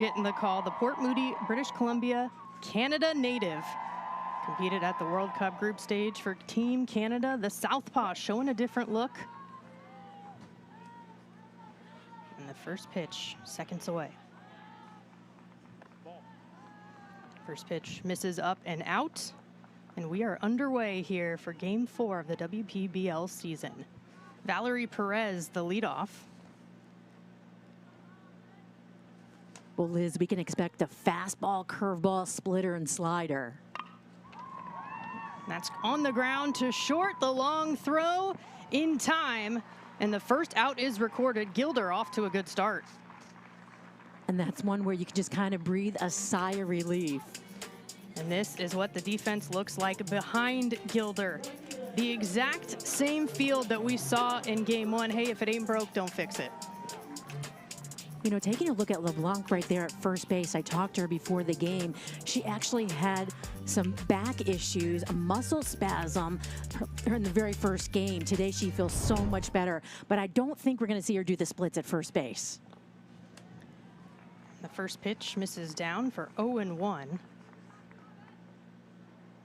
Getting the call, the Port Moody, British Columbia, Canada native. Competed at the World Cup group stage for Team Canada. The Southpaw showing a different look. And the first pitch, seconds away. First pitch misses up and out. And we are underway here for Game 4 of the WPBL season. Valerie Perez, the leadoff. Well, Liz, we can expect a fastball, curveball, splitter, and slider. That's on the ground to short, the long throw in time. And the first out is recorded. Gilder off to a good start. And that's one where you can just kind of breathe a sigh of relief. And this is what the defense looks like behind Gilder. The exact same field that we saw in Game 1. Hey, if it ain't broke, don't fix it. You know, taking a look at LeBlanc right there at first base, I talked to her before the game. She actually had some back issues, a muscle spasm in the very first game. Today, she feels so much better, but I don't think we're going to see her do the splits at first base. The first pitch misses down for 0-1.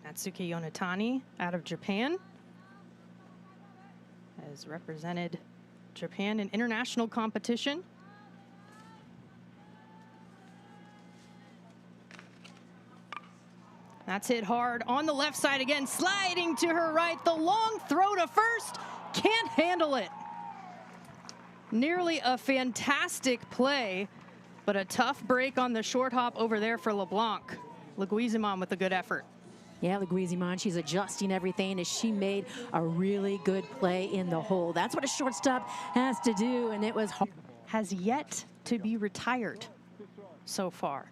Natsuki Yonatani out of Japan has represented Japan in international competition. That's hit hard on the left side again, sliding to her right. The long throw to first, can't handle it. Nearly a fantastic play, but a tough break on the short hop over there for LeBlanc. Leguizamon with a good effort. Yeah, Leguizamon, she's adjusting everything as she made a really good play in the hole. That's what a shortstop has to do, and it was hard. Has yet to be retired so far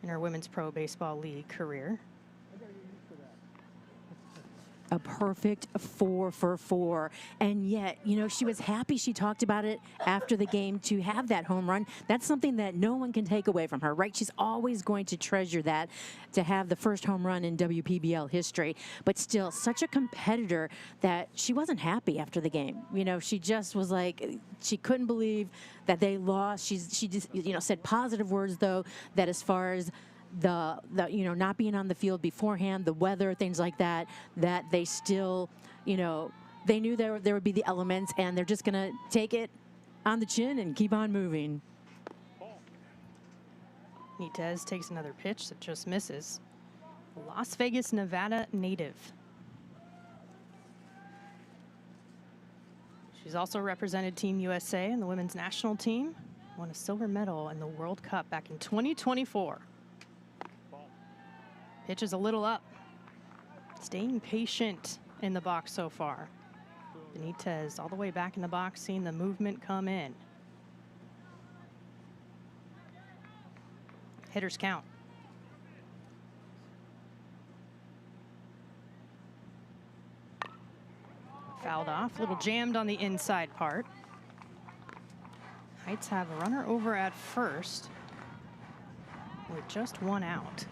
in her Women's Pro Baseball League career. A perfect 4 for 4. And yet, you know, she was happy. She talked about it after the game to have that home run. That's something that no one can take away from her, right? She's always going to treasure that, to have the first home run in WPBL history. But still, such a competitor that she wasn't happy after the game. You know, she just was like, she couldn't believe that they lost. She just, you know, said positive words, though, that as far as the you know, not being on the field beforehand, the weather, things like that, that they still, you know, they knew there would be the elements, and they're just going to take it on the chin and keep on moving. Nitez takes another pitch that just misses. Las Vegas, Nevada native. She's also represented Team USA and the women's national team. Won a silver medal in the World Cup back in 2024. Pitch is a little up. Staying patient in the box so far. Benitez all the way back in the box, seeing the movement come in. Hitters count. Fouled off, a little jammed on the inside part. Heights have a runner over at first with just one out.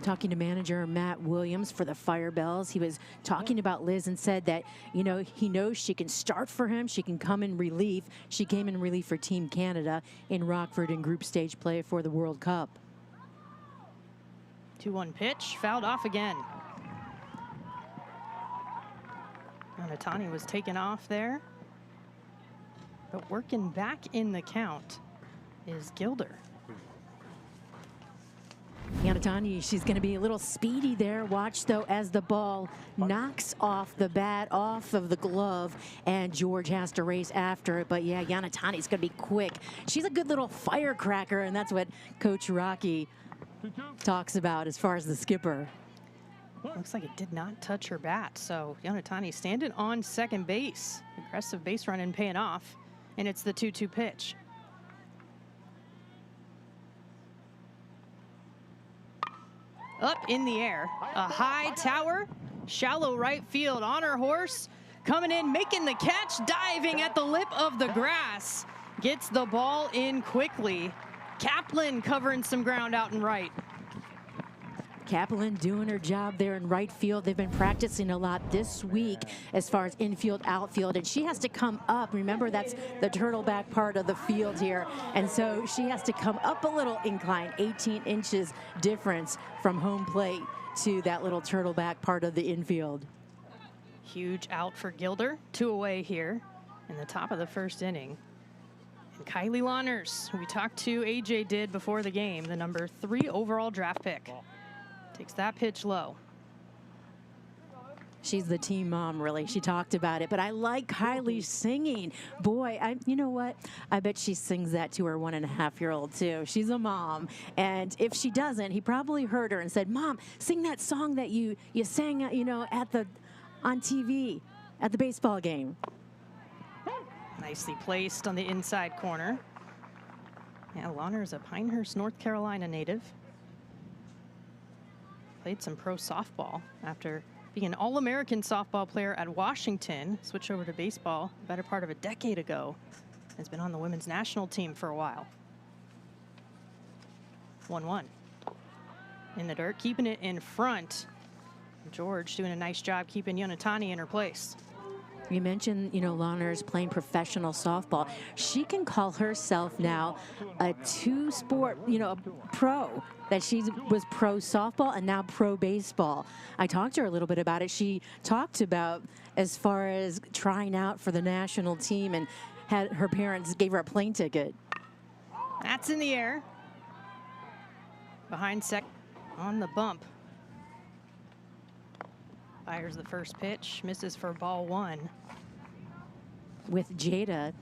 Talking to manager Matt Williams for the Firebells, he was talking about Liz and said that, you know, he knows she can start for him. She can come in relief. She came in relief for Team Canada in Rockford in group stage play for the World Cup. 2-1 pitch, fouled off again. Yonatani was taken off there, but working back in the count is Gilder. Yonatani, she's going to be a little speedy there. Watch, though, as the ball knocks off the bat, off of the glove, and George has to race after it. But, yeah, Yonatani's going to be quick. She's a good little firecracker, and that's what Coach Rocky talks about as far as the skipper. Looks like it did not touch her bat, so Yonatani standing on second base. Aggressive base run and paying off, and it's the 2-2 pitch. Up in the air, a high tower, shallow right field on her horse, coming in, making the catch, diving at the lip of the grass, gets the ball in quickly. Kaplan covering some ground out and right. Kaplan doing her job there in right field. They've been practicing a lot this week as far as infield, outfield, and she has to come up. Remember, that's the turtleback part of the field here, and so she has to come up a little incline, 18 inches difference from home plate to that little turtleback part of the infield. Huge out for Gilder. 2 away here in the top of the first inning. And Kylie Lawners, who we talked to, AJ did before the game, the number 3 overall draft pick. Takes that pitch low. She's the team mom, really. She talked about it, but I like Kylie singing. Boy, you know what? I bet she sings that to her 1.5-year-old too. She's a mom, and if she doesn't, he probably heard her and said, "Mom, sing that song that you sang, on TV at the baseball game." Nicely placed on the inside corner. Yeah, Lawner is a Pinehurst, North Carolina native. Played some pro softball after being an All-American softball player at Washington. Switched over to baseball a better part of a decade ago. Has been on the women's national team for a while. 1-1. In the dirt, keeping it in front. George doing a nice job keeping Yonatani in her place. You mentioned, Lawners playing professional softball. She can call herself now a 2-sport, a pro. That she was pro softball and now pro baseball. I talked to her a little bit about it. She talked about as far as trying out for the national team and had her parents gave her a plane ticket. That's in the air. Behind second on the bump. Fires the first pitch, misses for ball 1. With Jada,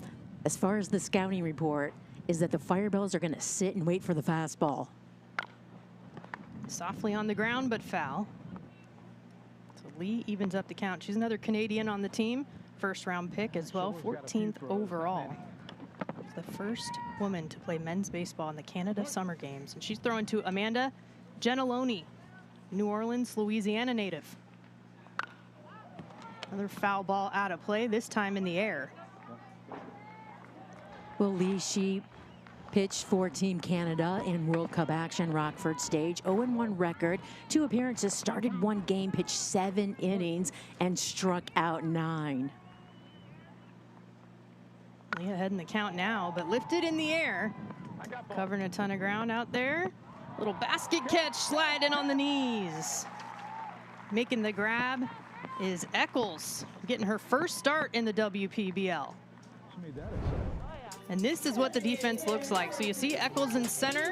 as far as the scouting report, is that the Firebells are going to sit and wait for the fastball. Softly on the ground, but foul. So Lee evens up the count. She's another Canadian on the team. First-round pick as well, 14th overall. She's the first woman to play men's baseball in the Canada Summer Games. And she's throwing to Amanda Gentiloni, New Orleans, Louisiana native. Another foul ball out of play, this time in the air. Well, Lee, she pitched for Team Canada in World Cup action, Rockford stage. 0-1 record, 2 appearances, started 1 game, pitched 7 innings, and struck out 9. Lee ahead in the count now, but lifted in the air. Covering a ton of ground out there. Little basket catch, sliding on the knees. Making the grab is Eccles, getting her first start in the WPBL. And this is what the defense looks like. So you see Eccles in center,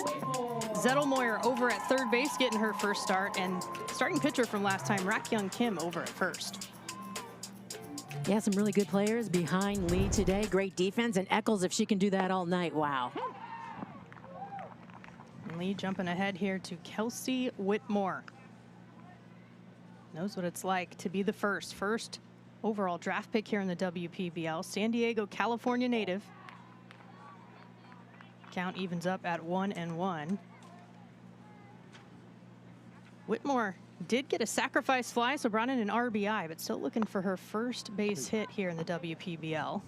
Zettelmoyer over at third base getting her first start, and starting pitcher from last time, Rakyoung Kim over at first. Yeah, some really good players behind Lee today. Great defense, and Eccles, if she can do that all night, wow. And Lee jumping ahead here to Kelsey Whitmore. Knows what it's like to be the first overall draft pick here in the WPBL. San Diego, California native. Count evens up at 1-1. Whitmore did get a sacrifice fly, so brought in an RBI, but still looking for her first base hit here in the WPBL.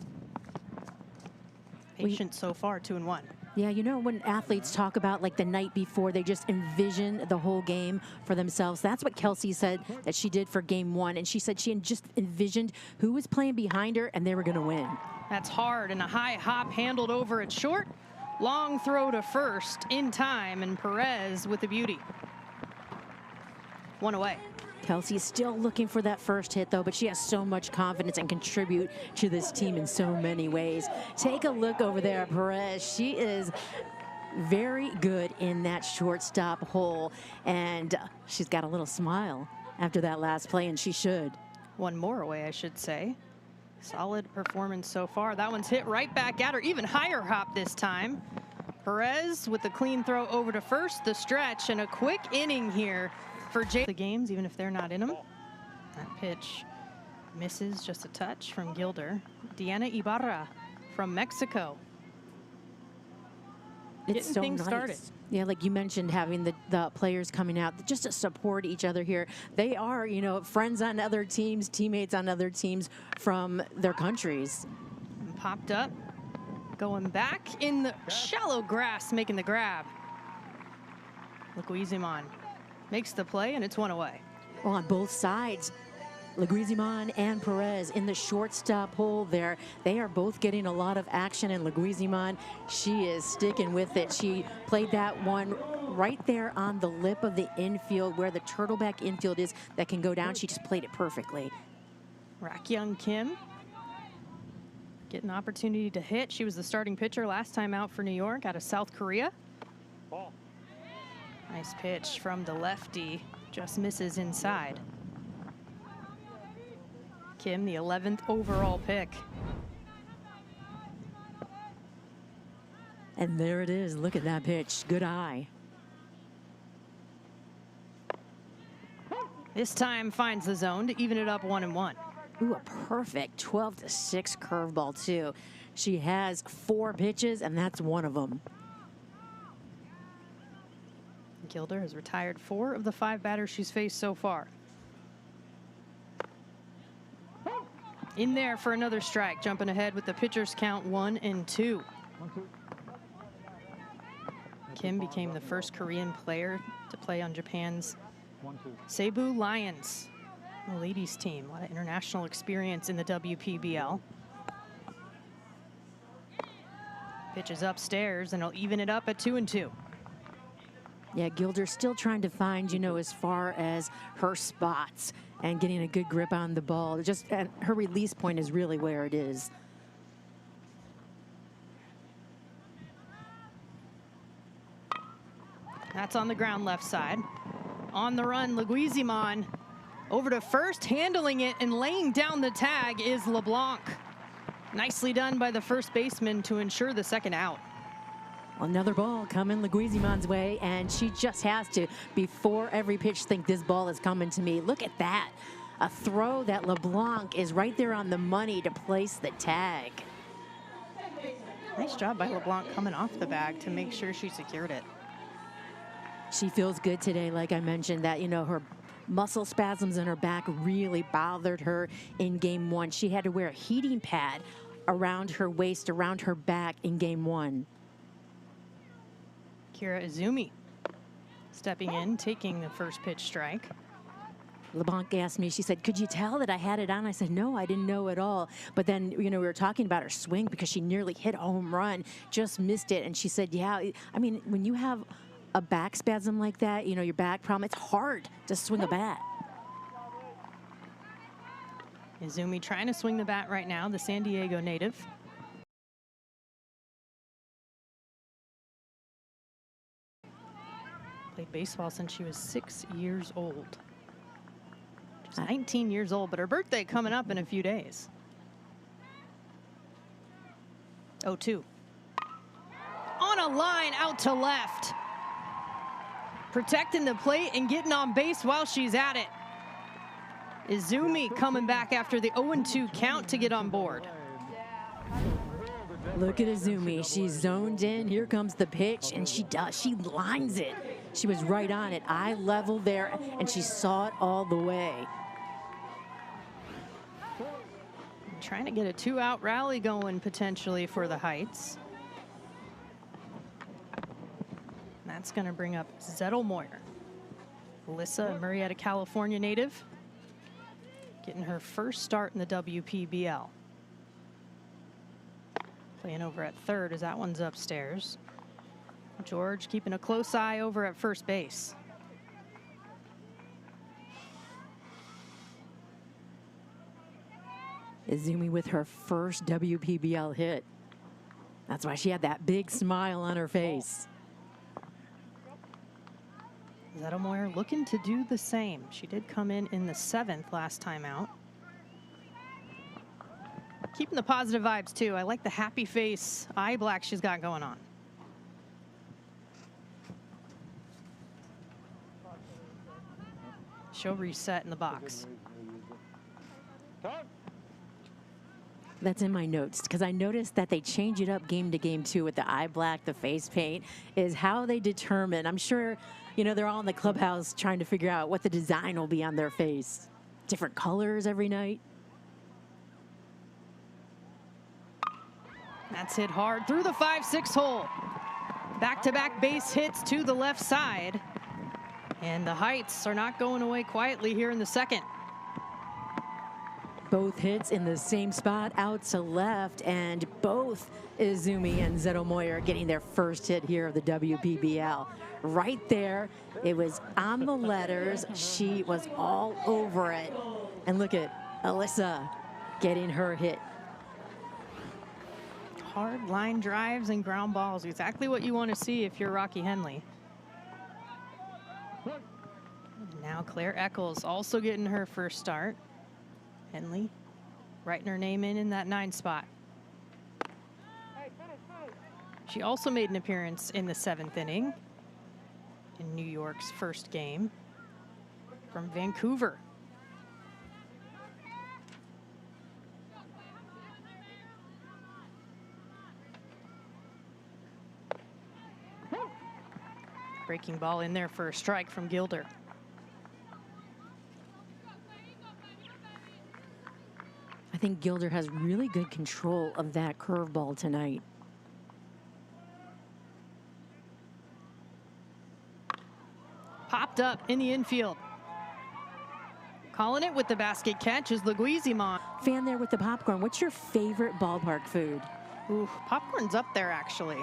Patient so far, 2-1. Yeah, when athletes talk about like the night before, they just envision the whole game for themselves. That's what Kelsey said that she did for game 1. And she said she just envisioned who was playing behind her and they were going to win. That's hard, and a high hop handled over at short. Long throw to first in time, and Perez with the beauty. 1 away. Kelsey's still looking for that first hit, though, but she has so much confidence and contribute to this team in so many ways. Take a look over there, Perez. She is very good in that shortstop hole, and she's got a little smile after that last play, and she should. 1 more away, I should say. Solid performance so far. That one's hit right back at her, even higher hop this time. Perez with the clean throw over to first, the stretch, and a quick inning here for the games, even if they're not in them. That pitch misses just a touch from Gilder. Diana Ibarra from Mexico. It's so things nice. Started. Yeah, like you mentioned, having the players coming out just to support each other here. They are, friends on other teams, teammates on other teams from their countries. And popped up, going back in the shallow grass, making the grab. Look, Uizimon makes the play, and it's one away. Well, on both sides, Leguizamon and Perez in the shortstop hole there. They are both getting a lot of action, and Leguizamon, she is sticking with it. She played that one right there on the lip of the infield where the turtleback infield is that can go down. She just played it perfectly. Rakyung Kim getting an opportunity to hit. She was the starting pitcher last time out for New York out of South Korea. Ball. Nice pitch from the lefty, just misses inside. Kim, the 11th overall pick. And there it is. Look at that pitch. Good eye. This time finds the zone to even it up 1-1. Ooh, a perfect 12-6 curveball, too. She has 4 pitches, and that's one of them. Gilder has retired 4 of the 5 batters she's faced so far. In there for another strike, jumping ahead with the pitcher's count 1-2. Kim became the first Korean player to play on Japan's Seibu Lions, the ladies team. A lot of international experience in the WPBL. Pitches upstairs, and he'll even it up at 2-2. Yeah, Gilder's still trying to find, you know, as far as her spots and getting a good grip on the ball. Just her release point is really where it is. That's on the ground left side. On the run, Leguizamon over to first, handling it and laying down the tag is LeBlanc. Nicely done by the first baseman to ensure the second out. Another ball coming Leguizamon's way, and she just has to, before every pitch, think this ball is coming to me. Look at that. A throw that LeBlanc is right there on the money to place the tag. Nice job by LeBlanc coming off the bag to make sure she secured it. She feels good today, like I mentioned, that, you know, her muscle spasms in her back really bothered her in game 1. She had to wear a heating pad around her waist, around her back in game 1. Kira Izumi stepping in, taking the first pitch strike. LeBlanc asked me, she said, could you tell that I had it on? I said, no, I didn't know at all. But then, you know, we were talking about her swing because she nearly hit a home run, just missed it. And she said, yeah, I mean, when you have a back spasm like that, you know, your back problem, it's hard to swing a bat. Izumi trying to swing the bat right now, the San Diego native. Played baseball since she was 6 years old. She's 19 years old, but her birthday coming up in a few days. 0-2. On a line out to left. Protecting the plate and getting on base while she's at it. Izumi coming back after the 0-2 count to get on board. Look at Izumi. She's zoned in. Here comes the pitch, and she lines it. She was right on it, eye level there, and she saw it all the way. Trying to get a 2-out rally going potentially for the Heights. That's going to bring up Zettelmoyer. Alyssa, a Murrieta, California native, getting her first start in the WPBL. Playing over at third as that one's upstairs. George keeping a close eye over at first base. Izumi with her first WPBL hit. That's why she had that big smile on her face. Zettelmoyer looking to do the same. She did come in the 7th last time out. Keeping the positive vibes too. I like the happy face, eye black she's got going on. She'll reset in the box. That's in my notes because I noticed that they change it up game to game too with the eye black, the face paint, is how they determine. I'm sure, you know, they're all in the clubhouse trying to figure out what the design will be on their face. Different colors every night. That's hit hard through the 5-6 hole. Back-to-back base hits to the left side. And the heights are not going away quietly here in the second. Both hits in the same spot, out to left, and both Izumi and Zeto-Moyer getting their first hit here of the WPBL. Right there, it was on the letters. She was all over it. And look at Alyssa getting her hit. Hard line drives and ground balls, exactly what you want to see if you're Rocky Henley. And now Claire Eccles also getting her first start. Henley writing her name in that 9 spot. She also made an appearance in the 7th inning in New York's first game from Vancouver. Breaking ball in there for a strike from Gilder. I think Gilder has really good control of that curveball tonight. Popped up in the infield. Calling it with the basket catch is Leguizamon. Fan there with the popcorn. What's your favorite ballpark food? Ooh, popcorn's up there, actually.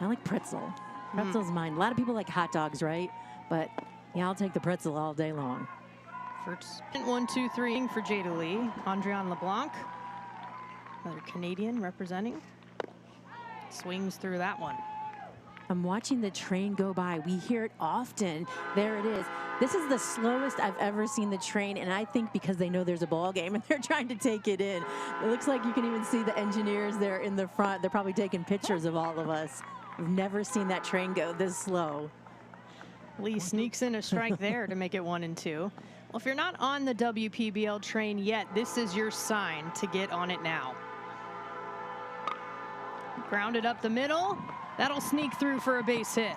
I like pretzel. Pretzel's mine. A lot of people like hot dogs, right? But yeah, I'll take the pretzel all day long. First 1, 2, 3 for Jada Lee. Andrian LeBlanc, another Canadian representing. Swings through that one. I'm watching the train go by. We hear it often. There it is. This is the slowest I've ever seen the train, and I think because they know there's a ball game and they're trying to take it in. It looks like you can even see the engineers there in the front. They're probably taking pictures of all of us. I've never seen that train go this slow. Lee sneaks in a strike there to make it 1 and 2. Well, if you're not on the WPBL train yet, this is your sign to get on it now. Grounded up the middle. That'll sneak through for a base hit.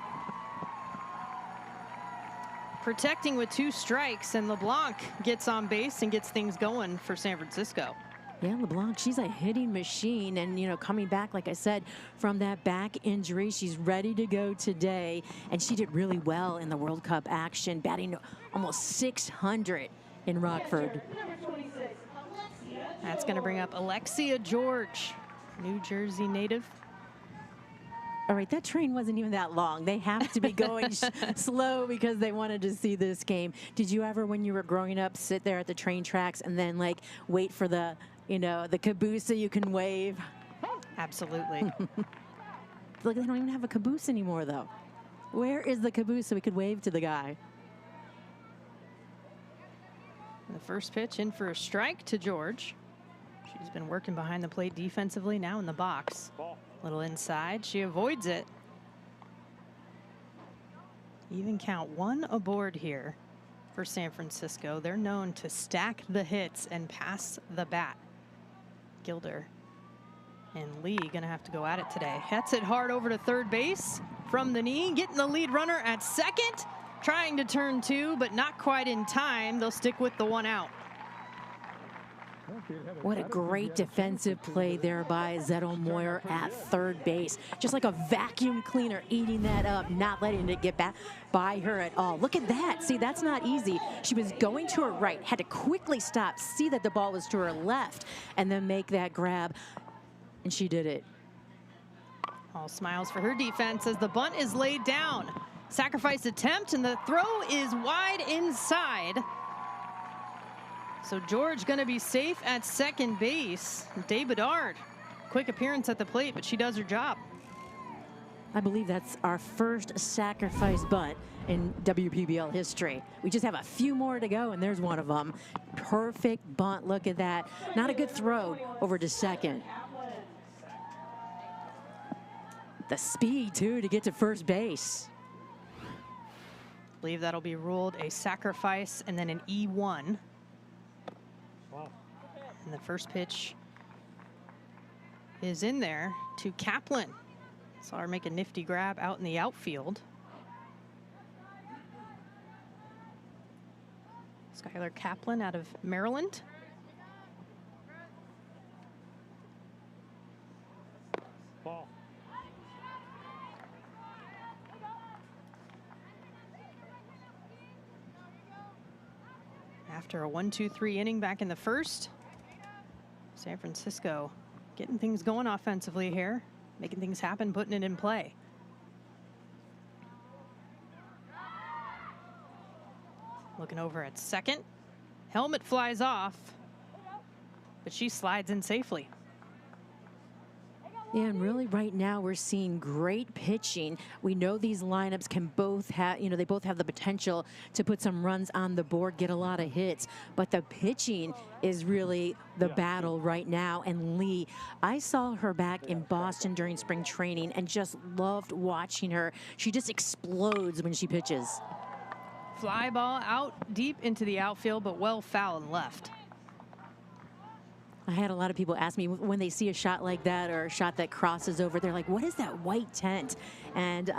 Protecting with 2 strikes, and LeBlanc gets on base and gets things going for San Francisco. Yeah, LeBlanc, she's a hitting machine, and, you know, coming back, like I said, from that back injury, she's ready to go today, and she did really well in the World Cup action, batting almost 600 in Rockford. That's going to bring up Alexia George, New Jersey native. All right, that train wasn't even that long. They have to be going slow because they wanted to see this game. Did you ever, when you were growing up, sit there at the train tracks and then, like, wait for the, you know, the caboose so you can wave? Absolutely. Look, they don't even have a caboose anymore, though. Where is the caboose so we could wave to the guy? The first pitch in for a strike to George. She's been working behind the plate defensively, now in the box. Little inside, she avoids it. Even count 1 aboard here for San Francisco. They're known to stack the hits and pass the bat. Gilder and Lee gonna have to go at it today. Hits it hard over to third base from the knee, getting the lead runner at second, trying to turn 2, but not quite in time. They'll stick with the 1 out. What a great defensive play there by Zeto-Moyer at third base. Just like a vacuum cleaner, eating that up, not letting it get back by her at all. Look at that. See, that's not easy. She was going to her right, had to quickly stop, see that the ball was to her left, and then make that grab, and she did it. All smiles for her defense as the bunt is laid down. Sacrifice attempt, and the throw is wide inside. So George going to be safe at second base. Day Bedard, quick appearance at the plate, but she does her job. I believe that's our first sacrifice bunt in WPBL history. We just have a few more to go, and there's one of them. Perfect bunt. Look at that. Not a good throw over to second. The speed, too, to get to first base. I believe that'll be ruled a sacrifice and then an E1. And the first pitch is in there to Kaplan. Saw her make a nifty grab out in the outfield. Skylar Kaplan out of Maryland. After a 1-2-3 inning back in the first, San Francisco getting things going offensively here, making things happen, putting it in play. Looking over at second. Helmet flies off, but she slides in safely. Yeah, and really right now we're seeing great pitching. We know these lineups can both have, they both have the potential to put some runs on the board, get a lot of hits, but the pitching is really the battle right now. And Lee, I saw her back in Boston during spring training and just loved watching her. She just explodes when she pitches. Fly ball out deep into the outfield, but well foul and left. I had a lot of people ask me when they see a shot like that or a shot that crosses over, they're like, what is that white tent? And,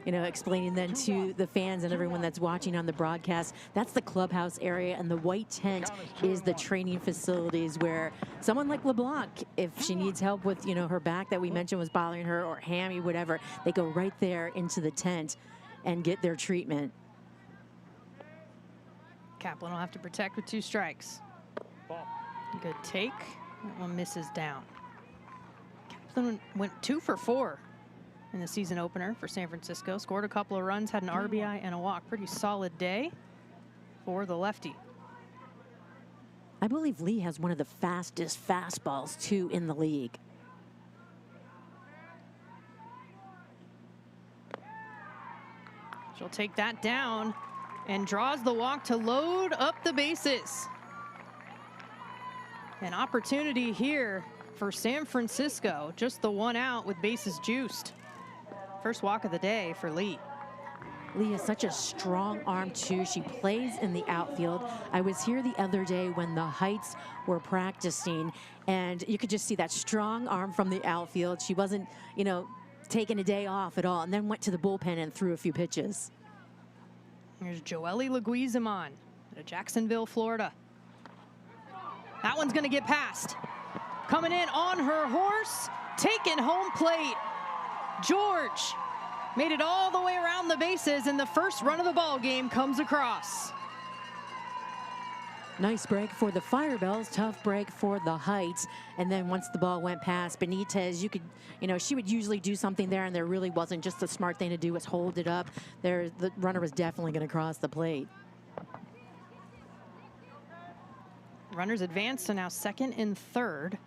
explaining then to the fans and everyone that's watching on the broadcast, that's the clubhouse area, and the white tent is the training facilities where someone like LeBlanc, if she needs help with, her back that we mentioned was bothering her, or hammy, whatever, they go right there into the tent and get their treatment. Kaplan will have to protect with 2 strikes. Good take. That one misses down. Kaplan went 2 for 4 in the season opener for San Francisco. Scored a couple of runs, had an RBI and a walk. Pretty solid day for the lefty. I believe Lee has one of the fastest fastballs, too, in the league. She'll take that down and draws the walk to load up the bases. An opportunity here for San Francisco. Just the 1 out with bases juiced. First walk of the day for Lee. Lee has such a strong arm, too. She plays in the outfield. I was here the other day when the Heights were practicing, and you could just see that strong arm from the outfield. She wasn't, taking a day off at all, and then went to the bullpen and threw a few pitches. Here's Joely Leguizamon out of Jacksonville, Florida. That one's going to get past. Coming in on her horse, taking home plate. George made it all the way around the bases, and the first run of the ball game comes across. Nice break for the Firebells, tough break for the Heights. And then once the ball went past Benitez, you could, she would usually do something there, and there really wasn't. Just the smart thing to do was hold it up. The runner was definitely going to cross the plate. Runners advance to now second and third.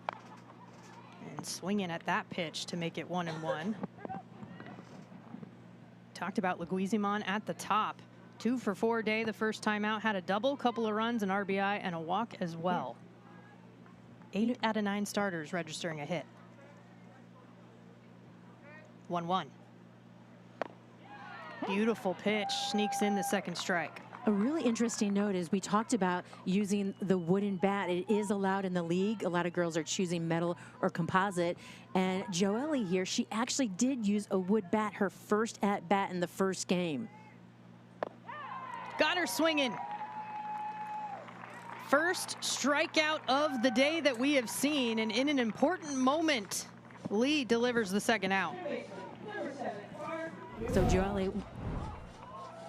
And swinging at that pitch to make it 1-1. Talked about Leguizamon at the top. 2 for 4 day the first time out. Had a double, couple of runs, an RBI, and a walk as well. 8 out of 9 starters registering a hit. 1-1. Beautiful pitch. Sneaks in the second strike. A really interesting note is we talked about using the wooden bat. It is allowed in the league. A lot of girls are choosing metal or composite. And Joely here, she actually did use a wood bat her first at bat in the first game. Got her swinging. First strikeout of the day that we have seen, and in an important moment, Lee delivers the second out. So Joely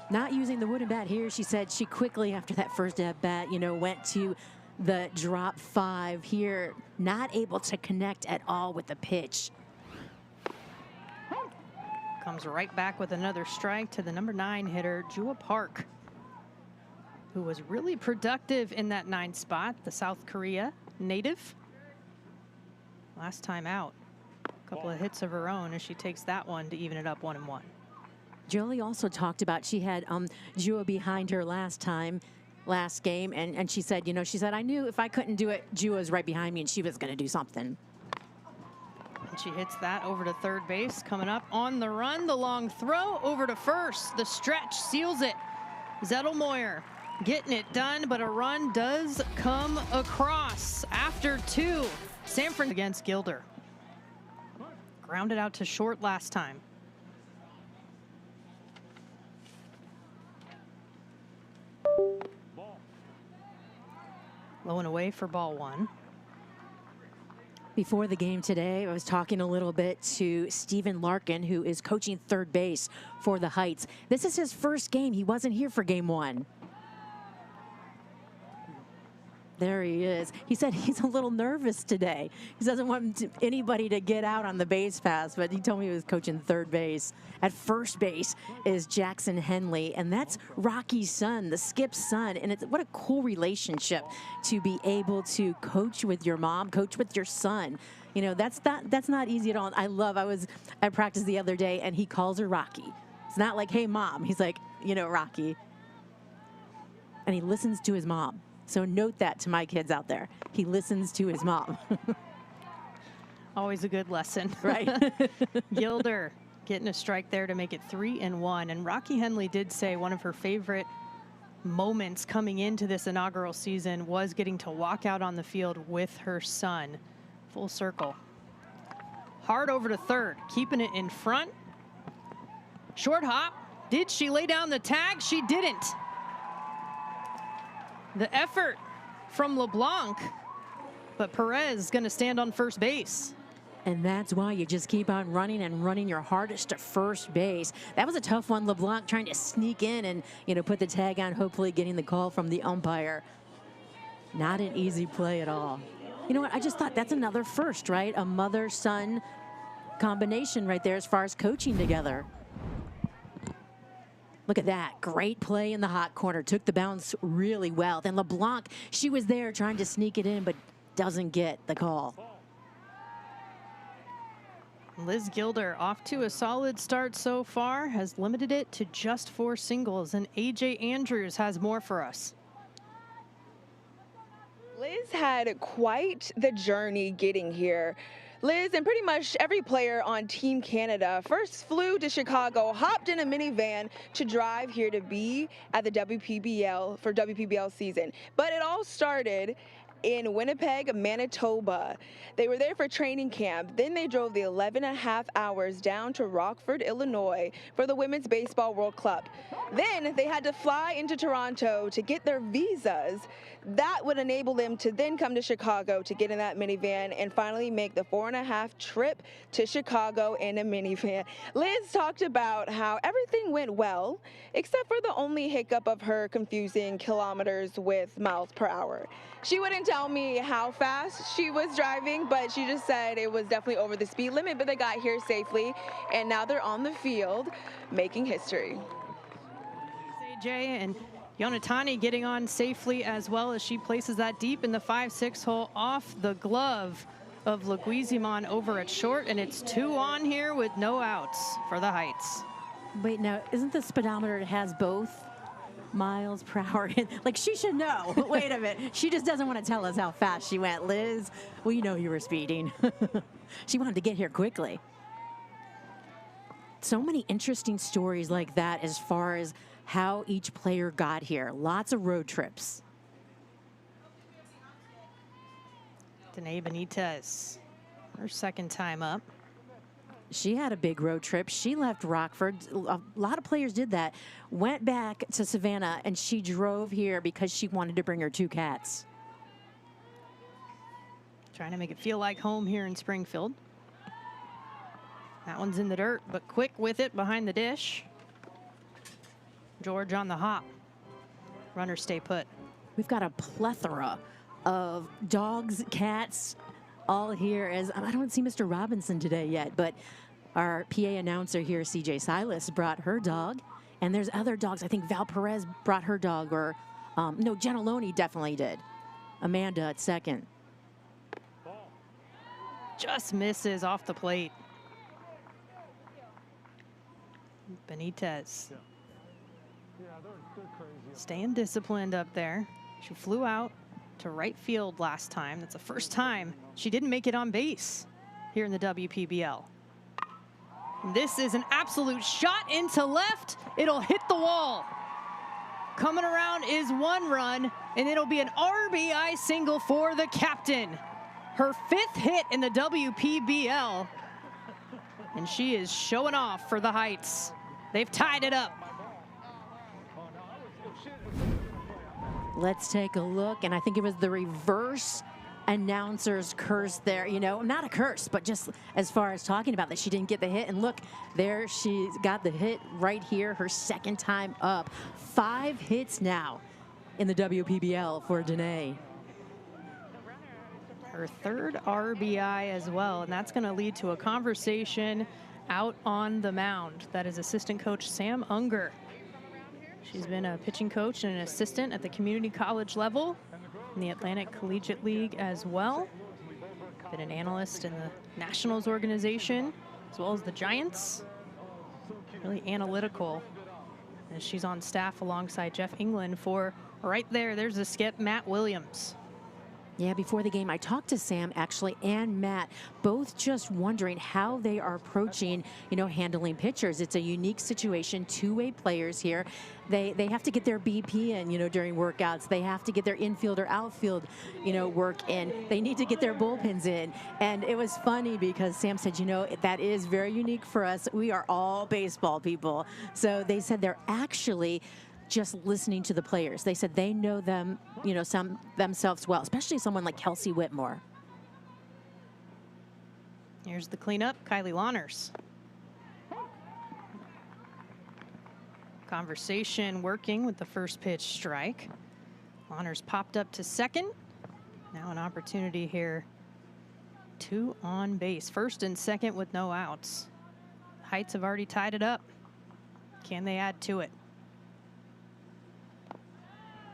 not using the wooden bat here. She said she quickly, after that first at bat, went to the drop 5 here, not able to connect at all with the pitch. Comes right back with another strike to the number 9 hitter, Jua Park, who was really productive in that 9th spot, the South Korea native. Last time out, a couple of hits of her own as she takes that one to even it up 1-1. Joely also talked about she had Jua behind her last game, and she said, I knew if I couldn't do it, Jua was right behind me, and she was going to do something. And she hits that over to third base. Coming up on the run, the long throw over to first. The stretch seals it. Zettelmoyer getting it done, but a run does come across after 2. Sanford against Gilder. Grounded out to short last time. Low and away for ball 1. Before the game today, I was talking a little bit to Stephen Larkin, who is coaching third base for the Heights. This is his first game. He wasn't here for game 1. There he is. He said he's a little nervous today. He doesn't want anybody to get out on the base pass, but he told me he was coaching third base. At first base is Jackson Henley, and that's Rocky's son, the skip's son. And what a cool relationship to be able to coach with your mom, coach with your son. You know, that's not easy at all. I was at practice the other day, and he calls her Rocky. It's not like, hey, Mom. He's like, you know, Rocky. And he listens to his mom. So note that to my kids out there. He listens to his mom. Always a good lesson. Right. Gilder getting a strike there to make it 3-1. And Rocky Henley did say one of her favorite moments coming into this inaugural season was getting to walk out on the field with her son. Full circle. Hard over to third, keeping it in front. Short hop. Did she lay down the tag? She didn't. The effort from LeBlanc, but Perez is going to stand on first base. And that's why you just keep on running and running your hardest to first base. That was a tough one. LeBlanc trying to sneak in and, you know, put the tag on, hopefully getting the call from the umpire. Not an easy play at all. You know what? I just thought that's another first, right? A mother-son combination right there as far as coaching together. Look at that. Great play in the hot corner. Took the bounce really well. Then LeBlanc, she was there trying to sneak it in, but doesn't get the call. Liz Gilder off to a solid start so far, has limited it to just 4 singles, and AJ Andrews has more for us. Liz had quite the journey getting here. Liz and pretty much every player on Team Canada first flew to Chicago, hopped in a minivan to drive here to be at the WPBL for WPBL season. But it all started in Winnipeg, Manitoba. They were there for training camp. Then they drove the 11.5 hours down to Rockford, Illinois for the Women's Baseball World Cup. Then they had to fly into Toronto to get their visas. That would enable them to then come to Chicago to get in that minivan and finally make the 4.5 trip to Chicago in a minivan. Liz talked about how everything went well, except for the only hiccup of her confusing kilometers with miles per hour. She wouldn't tell me how fast she was driving, but she just said it was definitely over the speed limit, but they got here safely, and now they're on the field making history. AJ and Yonatani getting on safely as well as she places that deep in the 5-6 hole off the glove of Leguizamon over at short, and it's 2 on here with no outs for the Heights. Wait, now, isn't the speedometer, it has both miles per hour? Like, she should know. Wait a minute. She just doesn't want to tell us how fast she went. Liz, we know you were speeding. She wanted to get here quickly. So many interesting stories like that as far as how each player got here. Lots of road trips. Danae Benitez, her second time up. She had a big road trip. She left Rockford. A lot of players did that. Went back to Savannah, and she drove here because she wanted to bring her 2 cats. Trying to make it feel like home here in Springfield. That one's in the dirt, but quick with it behind the dish. George on the hop. Runners stay put. We've got a plethora of dogs, cats, all here. As I don't see Mr. Robinson today yet, but our PA announcer here, CJ Silas, brought her dog. And there's other dogs. I think Val Perez brought her dog, or no, Gentiloni definitely did. Amanda at second. Just misses off the plate. Benitez. Staying disciplined up there. She flew out to right field last time. That's the first time she didn't make it on base here in the WPBL. This is an absolute shot into left. It'll hit the wall. Coming around is 1 run, and it'll be an RBI single for the captain. Her 5th hit in the WPBL, and she is showing off for the Heights. They've tied it up. Let's take a look, and I think it was the reverse announcer's curse there. You know, not a curse, but just as far as talking about that she didn't get the hit. And look, there she got the hit right here, her 2nd time up. 5 hits now in the WPBL for Danae. her 3rd RBI as well, and that's going to lead to a conversation out on the mound. That is assistant coach Sam Unger. She's been a pitching coach and an assistant at the community college level in the Atlantic Collegiate League as well. Been an analyst in the Nationals organization as well as the Giants. Really analytical. And she's on staff alongside Jeff England for right there. There's the skip, Matt Williams. Yeah, before the game, I talked to Sam, actually, and Matt, both just wondering how they are approaching, handling pitchers. It's a unique situation, two-way players here. They have to get their BP in, during workouts. They have to get their infield or outfield, work in. They need to get their bullpens in. And it was funny because Sam said, that is very unique for us. We are all baseball people. So they said they're actually just listening to the players. They said they know them, some themselves well, especially someone like Kelsey Whitmore. Here's the cleanup, Kylie Lawners. Conversation working with the first pitch strike. Lawners popped up to second. Now an opportunity here. 2 on base, first and second with no outs. Heights have already tied it up. Can they add to it?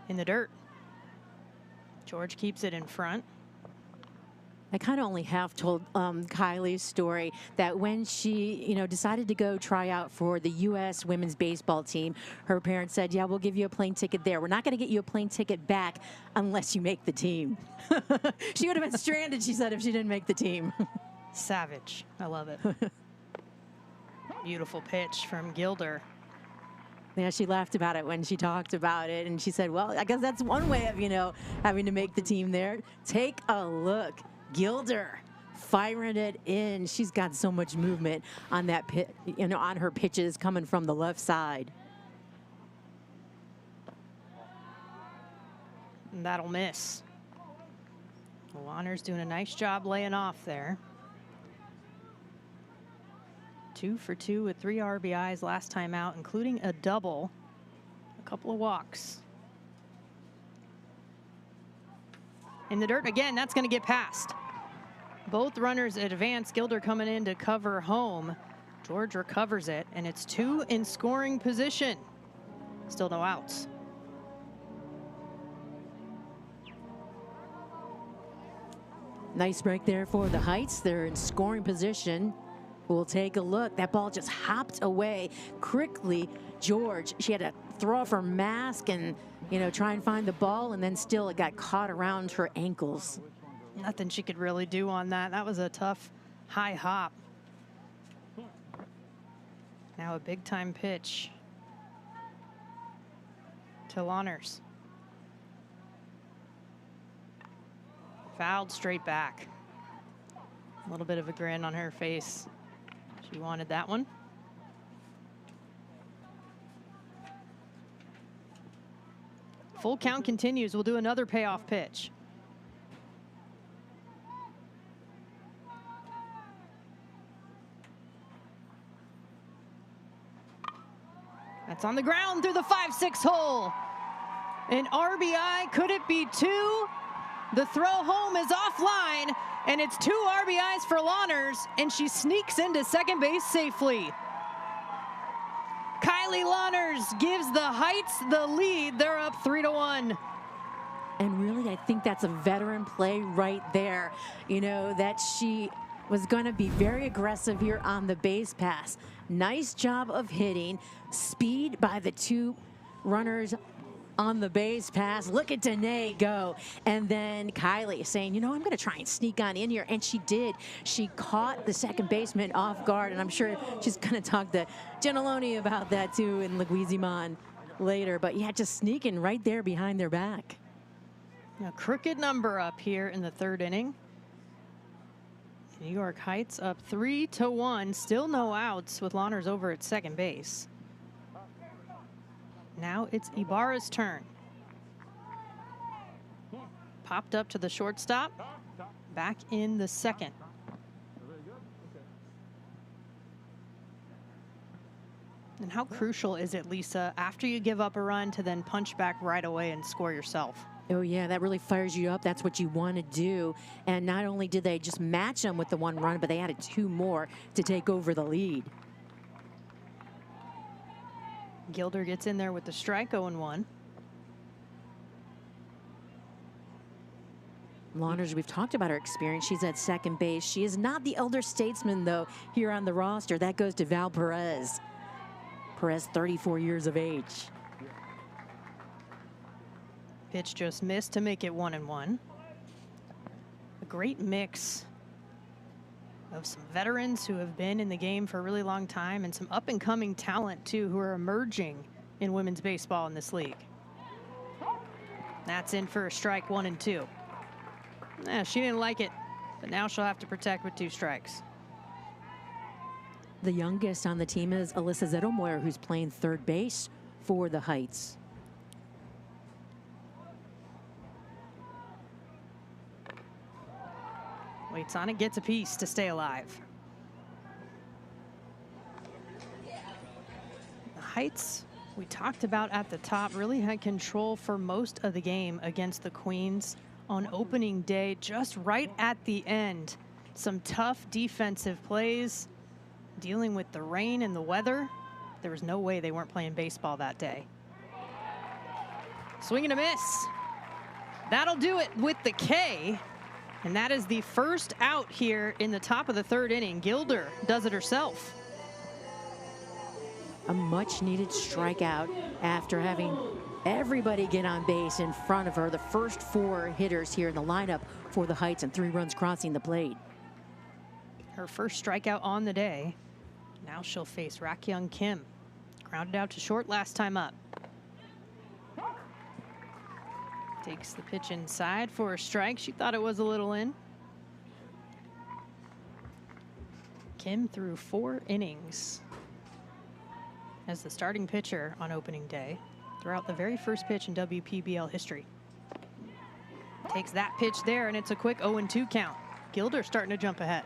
In the dirt. George keeps it in front. I kind of only half told Kylie's story that when she, decided to go try out for the U.S. women's baseball team, her parents said, yeah, we'll give you a plane ticket there. We're not going to get you a plane ticket back unless you make the team. She would have been stranded, she said, if she didn't make the team. Savage. I love it. Beautiful pitch from Gilder. Yeah, she laughed about it when she talked about it, and she said, well, I guess that's one way of, having to make the team there. Take a look. Gilder firing it in. She's got so much movement on that on her pitches coming from the left side. And that'll miss. Lawners doing a nice job laying off there. 2 for 2 with 3 RBIs last time out, including a double, a couple of walks. In the dirt again, that's going to get past. Both runners advance. Gilder coming in to cover home. George recovers it, and it's 2 in scoring position. Still no outs. Nice break there for the Heights. They're in scoring position. We'll take a look. That ball just hopped away quickly. George, she had to throw off her mask and, try and find the ball, and then still it got caught around her ankles. Nothing she could really do on that. That was a tough high hop. Now a big time pitch to Lawners. Fouled straight back. A little bit of a grin on her face. She wanted that one. Full count continues. We'll do another payoff pitch. That's on the ground through the 5-6 hole. An RBI, could it be 2? The throw home is offline, and it's 2 RBIs for Lawners, and she sneaks into second base safely. Kylie Lawners gives the Heights the lead. They're up 3-1. And really, I think that's a veteran play right there. That she was going to be very aggressive here on the base pass. Nice job of hitting. Speed by the 2 runners on the base pass. Look at Danae go. And then Kylie saying, I'm going to try and sneak on in here. And she did. She caught the second baseman off guard. And I'm sure she's going to talk to Gentiloni about that too in Leguizamon later. But yeah, just sneaking right there behind their back. A crooked number up here in the 3rd inning. New York Heights up 3-1. Still no outs with Lawners over at second base. Now it's Ibarra's turn. Popped up to the shortstop. Back in the second. And how crucial is it, Lisa, after you give up a run to then punch back right away and score yourself? Oh, yeah, that really fires you up. That's what you want to do. And not only did they just match them with the 1 run, but they added 2 more to take over the lead. Gilder gets in there with the strike, 0-1. Launders, we've talked about her experience. She's at second base. She is not the elder statesman, though, here on the roster. That goes to Val Perez. Perez, 34 years of age. Pitch just missed to make it 1-1. A great mix of some veterans who have been in the game for a really long time and some up-and-coming talent, too, who are emerging in women's baseball in this league. That's in for a strike, 1-2. She didn't like it, but now she'll have to protect with 2 strikes. The youngest on the team is Alyssa Zettelmoyer, who's playing third base for the Heights. Waits on it, gets a piece to stay alive. The Heights, we talked about at the top, really had control for most of the game against the Queens on opening day, just right at the end. Some tough defensive plays, dealing with the rain and the weather. There was no way they weren't playing baseball that day. Swing and a miss. That'll do it with the K. And that is the first out here in the top of the 3rd inning. Gilder does it herself. A much needed strikeout after having everybody get on base in front of her. The first 4 hitters here in the lineup for the Heights and 3 runs crossing the plate. Her first strikeout on the day. Now she'll face Rakyung Kim. Grounded out to short last time up. Takes the pitch inside for a strike. She thought it was a little in. Kim threw 4 innings as the starting pitcher on opening day throughout the very first pitch in WPBL history. Takes that pitch there, and it's a quick 0-2 count. Gilder starting to jump ahead.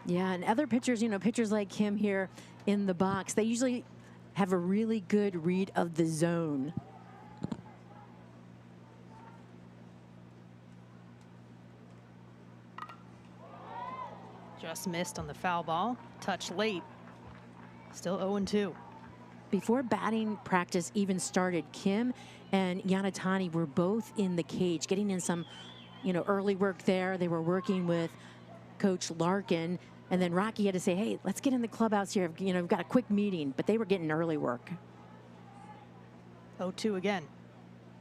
Yeah, and other pitchers, pitchers like Kim here in the box, they usually have a really good read of the zone. Just missed on the foul ball. Touch late. Still 0-2. Before batting practice even started, Kim and Yanatani were both in the cage, getting in some, early work there. They were working with Coach Larkin, and then Rocky had to say, hey, let's get in the clubhouse here. We've got a quick meeting, but they were getting early work. 0-2 again.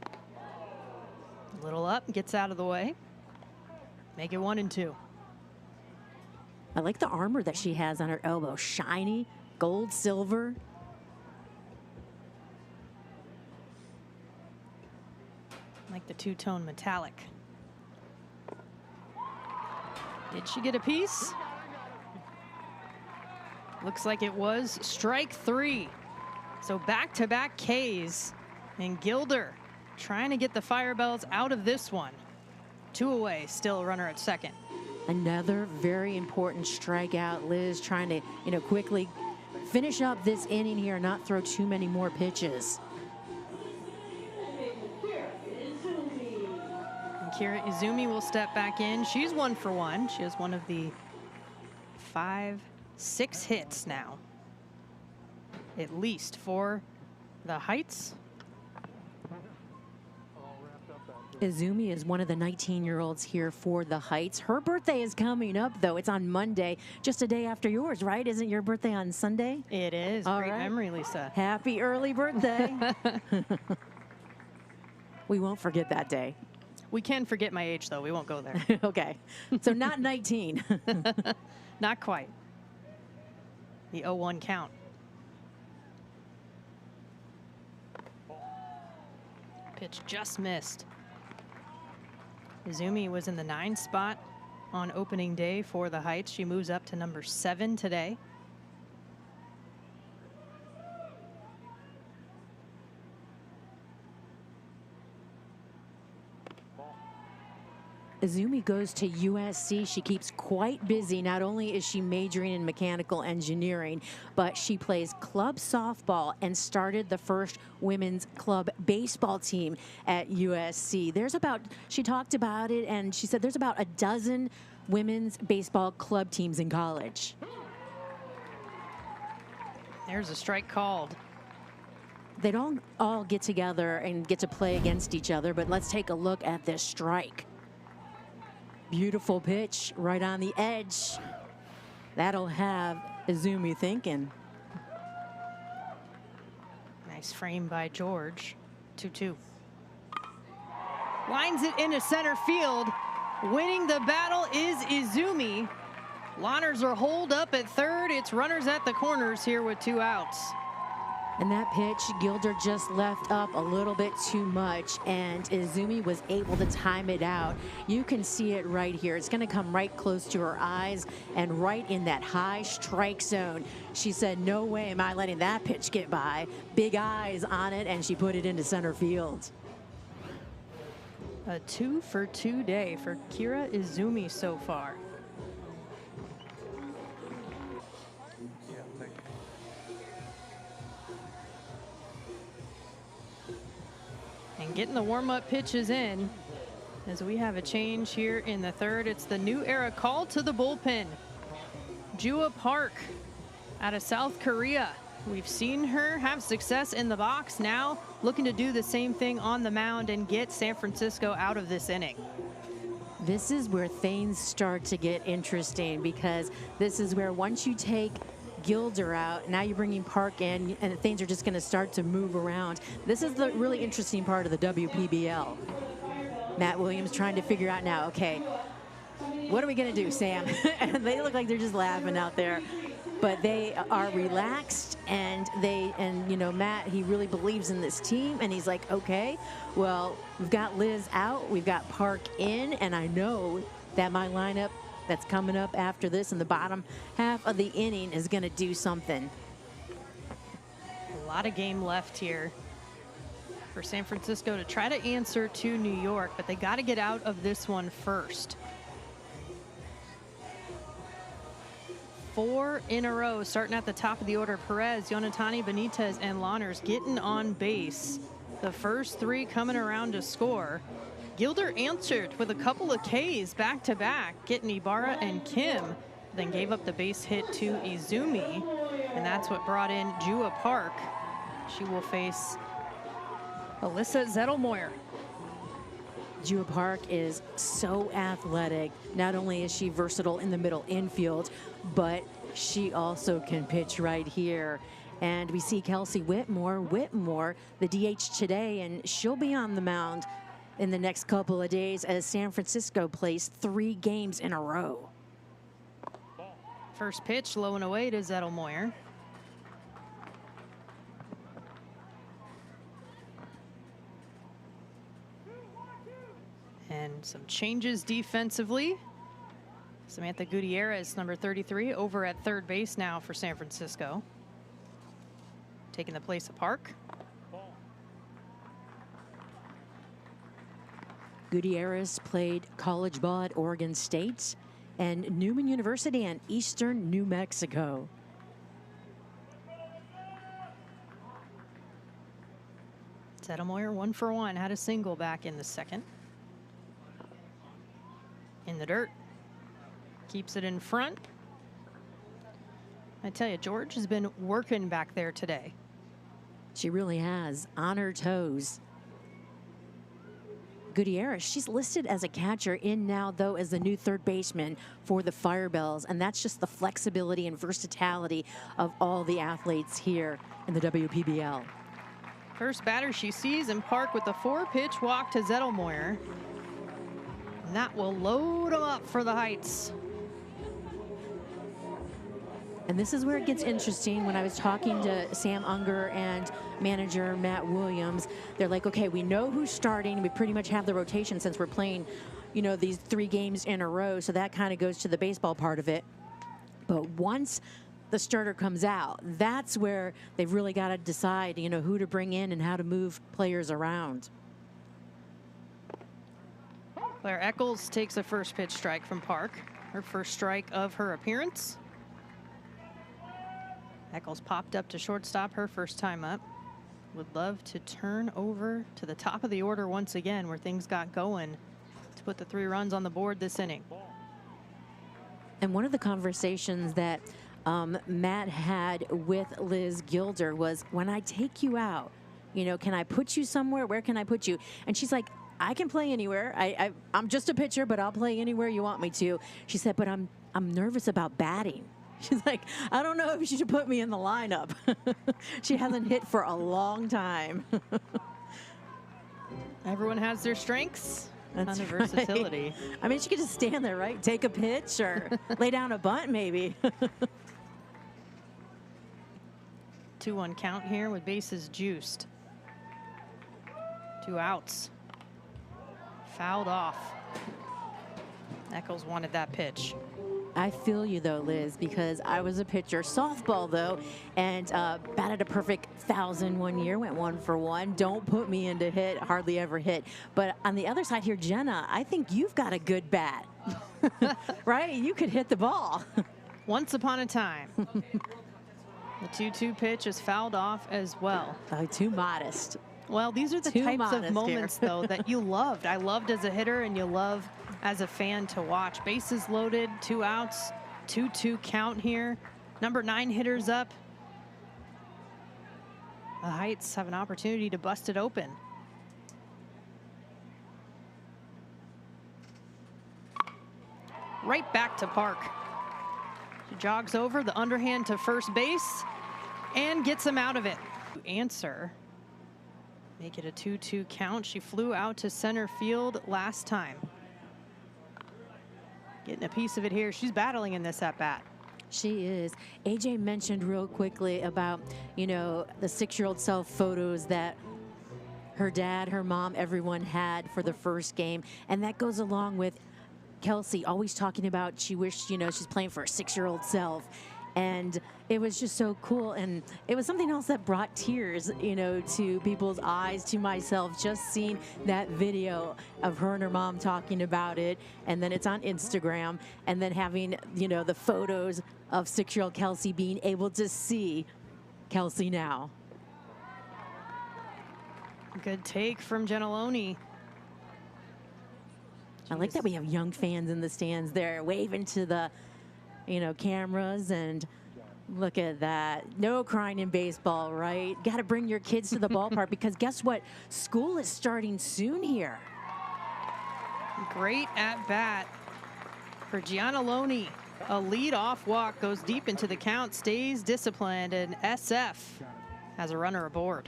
A little up, gets out of the way. Make it 1-2. I like the armor that she has on her elbow. Shiny, gold, silver. Like the 2-tone metallic. Did she get a piece? Looks like it was strike 3. So back-to-back Ks. And Gilder trying to get the Firebells out of this one. 2 away, still a runner at second. Another very important strikeout. Liz trying to, quickly finish up this inning here and not throw too many more pitches. And Kira Izumi will step back in. She's 1 for 1. She has one of the 6 hits now, at least for the Heights. Izumi is one of the 19-year-olds here for the Heights. Her birthday is coming up, though. It's on Monday, just a day after yours, right? Isn't your birthday on Sunday? It is. All Great right. memory, Lisa. Happy early birthday. We won't forget that day. We can forget my age, though. We won't go there. Okay. So not 19. Not quite. The 0-1 count. Pitch just missed. Izumi was in the 9 spot on opening day for the Heights. She moves up to number 7 today. Izumi goes to USC. She keeps quite busy. Not only is she majoring in mechanical engineering, but she plays club softball and started the first women's club baseball team at USC. She talked about it, and she said there's about a dozen women's baseball club teams in college. There's a strike called. They don't all get together and get to play against each other, but let's take a look at this strike. Beautiful pitch right on the edge. That'll have Izumi thinking. Nice frame by George. 2-2. Lines it into center field. Winning the battle is Izumi. Lawners are holed up at third. It's runners at the corners here with 2 outs. And that pitch, Gilder just left up a little bit too much, and Izumi was able to time it out. You can see it right here. It's going to come right close to her eyes and right in that high strike zone. She said, no way am I letting that pitch get by. Big eyes on it, and she put it into center field. A 2-for-2 day for Kira Izumi so far. And getting the warm-up pitches in as we have a change here in the third. It's the new era call to the bullpen. Jua Park out of South Korea. We've seen her have success in the box, now looking to do the same thing on the mound and get San Francisco out of this inning. This is where things start to get interesting, because this is where once you take Gilder out, now you're bringing Park in, and things are just going to start to move around. This is the really interesting part of the WPBL. Matt Williams trying to figure out now, okay, what are we going to do, Sam? And they look like they're just laughing out there, but they are relaxed, and you know, Matt, he really believes in this team, and he's like, okay, well, we've got Liz out, we've got Park in, and I know that my lineup that's coming up after this in the bottom half of the inning is going to do something. A lot of game left here for San Francisco to try to answer to New York, but they got to get out of this one first. 4 in a row, starting at the top of the order. Perez, Yonatani, Benitez, and Lawners getting on base. The first 3 coming around to score. Gilder answered with a couple of Ks back-to-back, getting Ibarra and Kim, then gave up the base hit to Izumi, and that's what brought in Jua Park. She will face Alyssa Zettelmoyer. Jua Park is so athletic. Not only is she versatile in the middle infield, but she also can pitch right here. And we see Kelsey Whitmore, the DH today, and she'll be on the mound in the next couple of days as San Francisco plays 3 games in a row. First pitch low and away to Zettelmoyer. And some changes defensively. Samantha Gutierrez, number 33, over at third base now for San Francisco, taking the place of Park. Gutierrez played college ball at Oregon State and Newman University in Eastern New Mexico. Zettelmoyer 1 for 1, had a single back in the second. In the dirt, keeps it in front. I tell you, George has been working back there today. She really has, on her toes. Gutierrez, she's listed as a catcher, in now though as the new third baseman for the Firebells, and that's just the flexibility and versatility of all the athletes here in the WPBL. First batter she sees in Park with the 4-pitch walk to Zettelmoyer. And that will load them up for the Heights. And this is where it gets interesting. When I was talking to Sam Unger and manager Matt Williams, they're like, okay, we know who's starting. We pretty much have the rotation since we're playing, you know, these 3 games in a row. So that kind of goes to the baseball part of it. But once the starter comes out, that's where they've really got to decide, you know, who to bring in and how to move players around. Claire Eccles takes a first pitch strike from Park. Her first strike of her appearance. Eccles popped up to shortstop her first time up. Would love to turn over to the top of the order once again where things got going to put the 3 runs on the board this inning. And one of the conversations that Matt had with Liz Gilder was, when I take you out, you know, can I put you somewhere? Where can I put you? And she's like, I can play anywhere. I'm just a pitcher, but I'll play anywhere you want me to. She said, but I'm nervous about batting. She's like, I don't know if you should put me in the lineup. She hasn't hit for a long time. Everyone has their strengths. That's and versatility. Right. I mean, she could just stand there, right? Take a pitch or lay down a bunt, maybe. 2-1 count here with bases juiced. 2 outs. Fouled off. Eccles wanted that pitch. I feel you though, Liz, because I was a pitcher, softball though, and batted a perfect 1,000 one year, went 1 for 1. Don't put me into hit, hardly ever hit. But on the other side here, Jenna, I think you've got a good bat, right? You could hit the ball. Once upon a time. The 2-2 pitch is fouled off as well. Too modest. Well, these are the types of moments, though, that you loved. I loved as a hitter, and you love as a fan to watch. Bases loaded, 2 outs, 2-2 count here. Number 9 hitters up. The Heights have an opportunity to bust it open. Right back to Park. She jogs over the underhand to first base and gets him out of it. Answer. Make it a 2-2 count. She flew out to center field last time. Getting a piece of it here. She's battling in this at bat. She is. AJ mentioned real quickly about, you know, the 6-year-old self photos that her dad, her mom, everyone had for the first game. And that goes along with Kelsey always talking about she wished, you know, she's playing for her 6-year-old self. And it was just so cool. And it was something else that brought tears, you know, to people's eyes, to myself, just seeing that video of her and her mom talking about it. And then it's on Instagram. And then having, you know, the photos of 6-year-old Kelsey being able to see Kelsey now. Good take from Gentiloni. I like that we have young fans in the stands there waving to the, you know, cameras, and look at that. No crying in baseball, right? Got to bring your kids to the ballpark because guess what? School is starting soon here. Great at bat for Gianaloni. A lead-off walk goes deep into the count, stays disciplined, and SF has a runner aboard.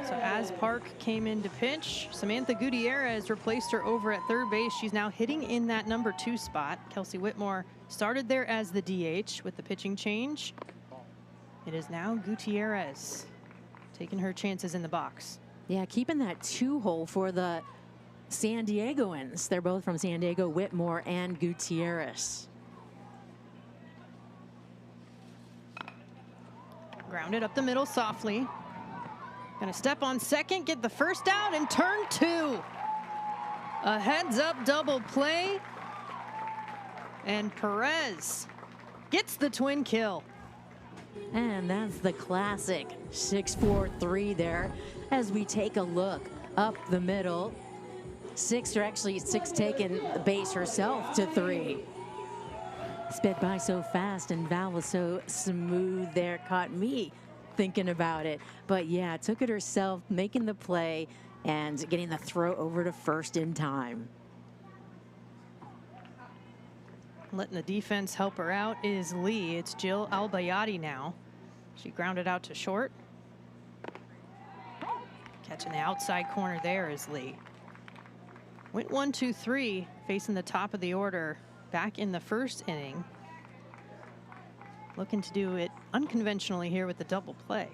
So as Park came in to pitch, Samantha Gutierrez replaced her over at third base. She's now hitting in that number 2 spot. Kelsey Whitmore started there as the DH with the pitching change. It is now Gutierrez taking her chances in the box. Yeah, keeping that 2-hole for the San Diegoans. They're both from San Diego, Whitmore and Gutierrez. Grounded up the middle softly. Gonna step on second, get the first out, and turn 2. A heads-up double play. And Perez gets the twin kill. And that's the classic 6-4-3 there as we take a look up the middle. 6, or actually 6 taking the base herself to 3. Sped by so fast, and Val was so smooth there, caught me thinking about it. But yeah, took it herself, making the play and getting the throw over to first in time. Letting the defense help her out is Lee. It's Jill Albayati now. She grounded out to short. Catching the outside corner there is Lee. Went 1-2-3, facing the top of the order back in the first inning. Looking to do it unconventionally here with the double play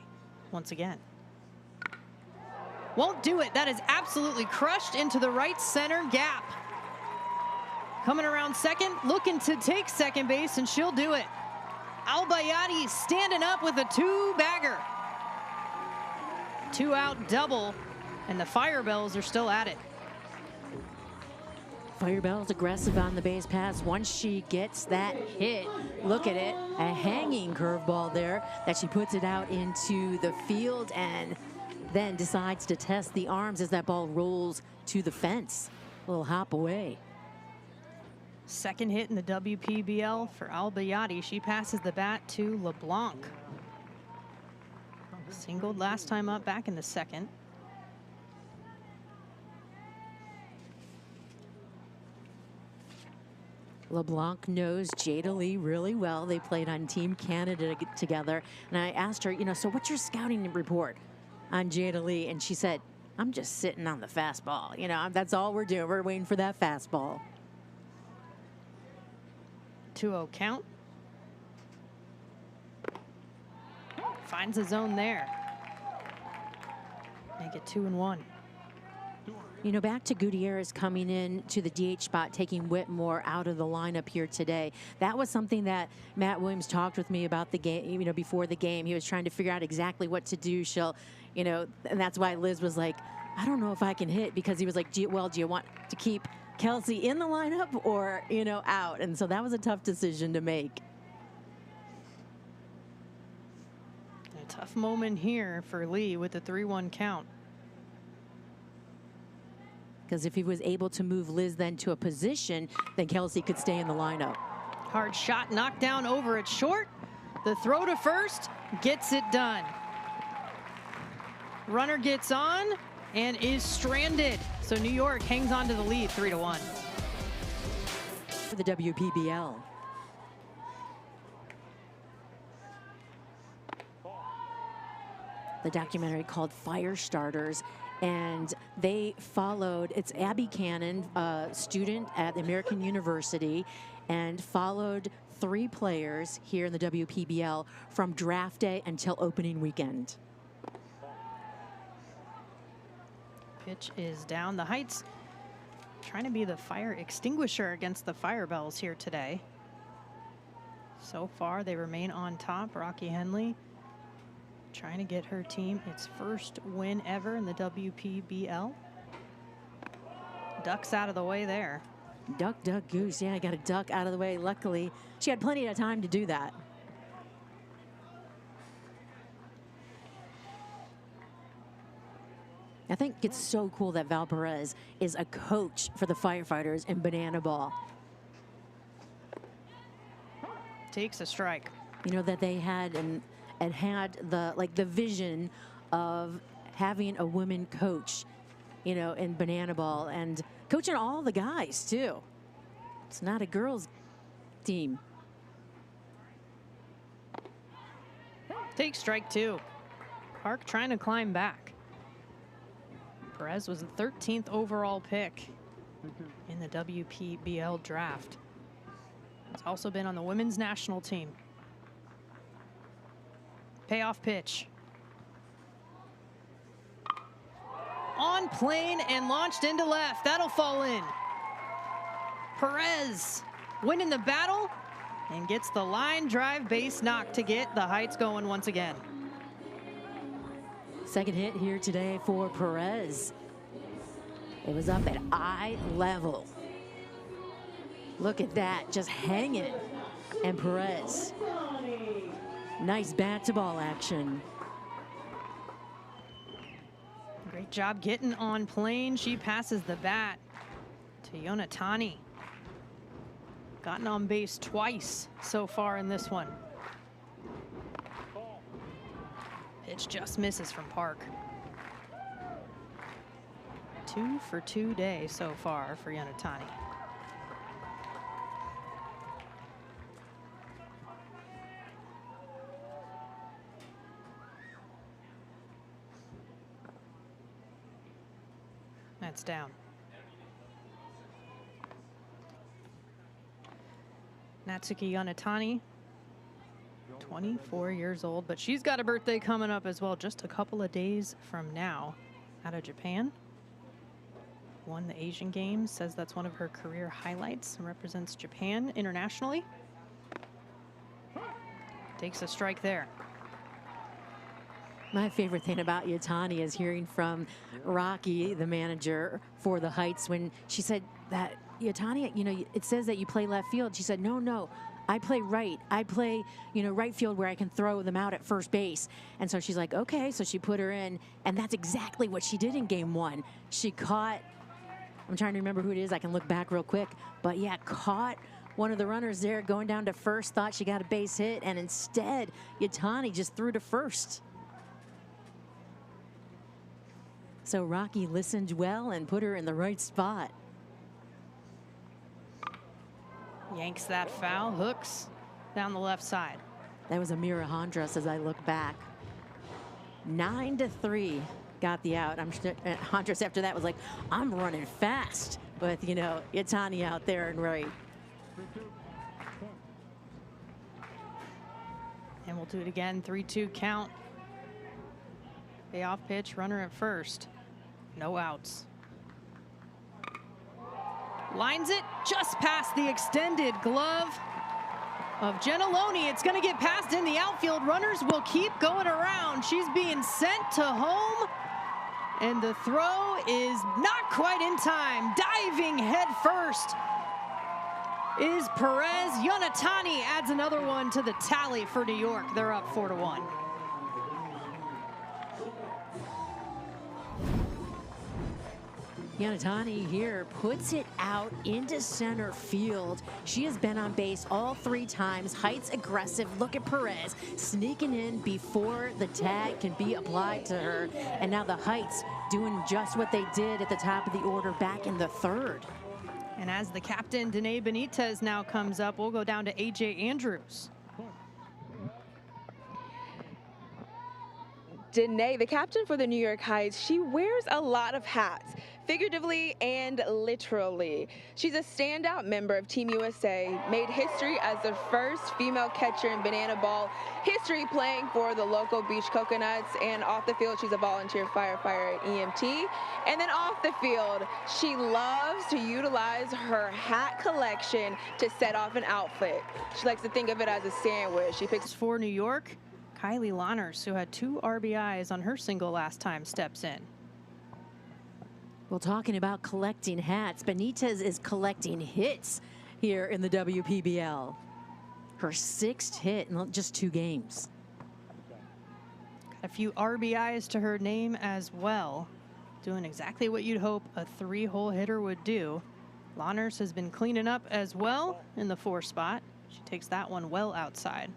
once again. Won't do it. That is absolutely crushed into the right center gap. Coming around second, looking to take second base, and she'll do it. Albayati standing up with a 2-bagger. 2-out double, and the Firebells are still at it. Firebells aggressive on the base pass. Once she gets that hit, look at it, a hanging curveball there that she puts it out into the field and then decides to test the arms as that ball rolls to the fence. A little hop away. Second hit in the WPBL for Albayati. She passes the bat to LeBlanc. Singled last time up back in the second. LeBlanc knows Jada Lee really well. They played on Team Canada together. And I asked her, you know, so what's your scouting report on Jada Lee? And she said, I'm just sitting on the fastball. You know, that's all we're doing. We're waiting for that fastball. 2-0 count. Finds the zone there. Make it 2-1. You know, back to Gutierrez coming in to the DH spot, taking Whitmore out of the lineup here today. That was something that Matt Williams talked with me about the game, you know, before the game. He was trying to figure out exactly what to do. She'll, you know, and that's why Liz was like, I don't know if I can hit, because he was like, do you want to keep Kelsey in the lineup or, you know, out? And so that was a tough decision to make. A tough moment here for Lee with the 3-1 count. Because if he was able to move Liz then to a position, then Kelsey could stay in the lineup. Hard shot knocked down over at short. The throw to first gets it done. Runner gets on and is stranded. So New York hangs on to the lead 3-1. For the WPBL. The documentary called Fire Starters. And they followed, it's Abby Cannon, a student at American University, and followed 3 players here in the WPBL from draft day until opening weekend. Pitch is down. The Heights trying to be the fire extinguisher against the Firebells here today. So far, they remain on top. Rocky Henley trying to get her team its first win ever in the WPBL. Ducks out of the way there. Duck, duck, goose. Yeah, I got a duck out of the way. Luckily, she had plenty of time to do that. I think it's so cool that Val Perez is a coach for the firefighters in banana ball. Takes a strike. You know, that they had and had the vision of having a woman coach, you know, in banana ball and coaching all the guys too. It's not a girls team. Take strike 2. Park trying to climb back. Perez was the 13th overall pick in the WPBL draft. He's also been on the women's national team. Payoff pitch. On plane and launched into left. That'll fall in. Perez winning the battle and gets the line drive base knock to get the Heights going once again. Second hit here today for Perez. It was up at eye level. Look at that, just hanging. And Perez. Nice bat-to-ball action. Great job getting on plane. She passes the bat to Yonatani. Gotten on base twice so far in this one. Pitch just misses from Park. 2 for 2 day so far for Yonatani. That's down. Natsuki Yonatani, 24 years old, but she's got a birthday coming up as well, just a couple of days from now, out of Japan. Won the Asian Games, says that's one of her career highlights, and represents Japan internationally. Takes a strike there. My favorite thing about Yatani is hearing from Rocky, the manager for the Heights, when she said that, Yatani, you know, it says that you play left field. She said, no, I play right. I play, you know, right field where I can throw them out at first base. And so she's like, okay. So she put her in, and that's exactly what she did in game 1. She caught, I'm trying to remember who it is. I can look back real quick. But yeah, caught one of the runners there going down to first, thought she got a base hit, and instead, Yatani just threw to first. So Rocky listened well and put her in the right spot. Yanks that foul, hooks down the left side. That was Amira Hondras as I look back. 9-3 got the out. I'm sure Hondras after that was like, I'm running fast. But, you know, Yatani out there and right. And we'll do it again, 3-2 count. Payoff pitch, runner at first. No outs. Lines it just past the extended glove of Gentiloni. It's going to get past in the outfield. Runners will keep going around. She's being sent to home. And the throw is not quite in time. Diving head first is Perez. Yonatani adds another one to the tally for New York. They're up 4-1. Yonatani here puts it out into center field. She has been on base all 3 times. Heights aggressive. Look at Perez sneaking in before the tag can be applied to her. And now the Heights doing just what they did at the top of the order back in the 3rd. And as the captain, Danae Benitez, now comes up, we'll go down to A.J. Andrews. Danae, the captain for the New York Heights, she wears a lot of hats, figuratively and literally. She's a standout member of Team USA, made history as the first female catcher in banana ball history, playing for the local Beach Coconuts, and off the field, she's a volunteer firefighter at EMT. And then off the field, she loves to utilize her hat collection to set off an outfit. She likes to think of it as a sandwich. She picks For New York, Kylie Lahners, who had 2 RBIs on her single last time, steps in. Well, talking about collecting hats, Benitez is collecting hits here in the WPBL. Her 6th hit in just 2 games. Got a few RBIs to her name as well. Doing exactly what you'd hope a 3-hole hitter would do. Lahners has been cleaning up as well in the 4 spot. She takes that one well outside.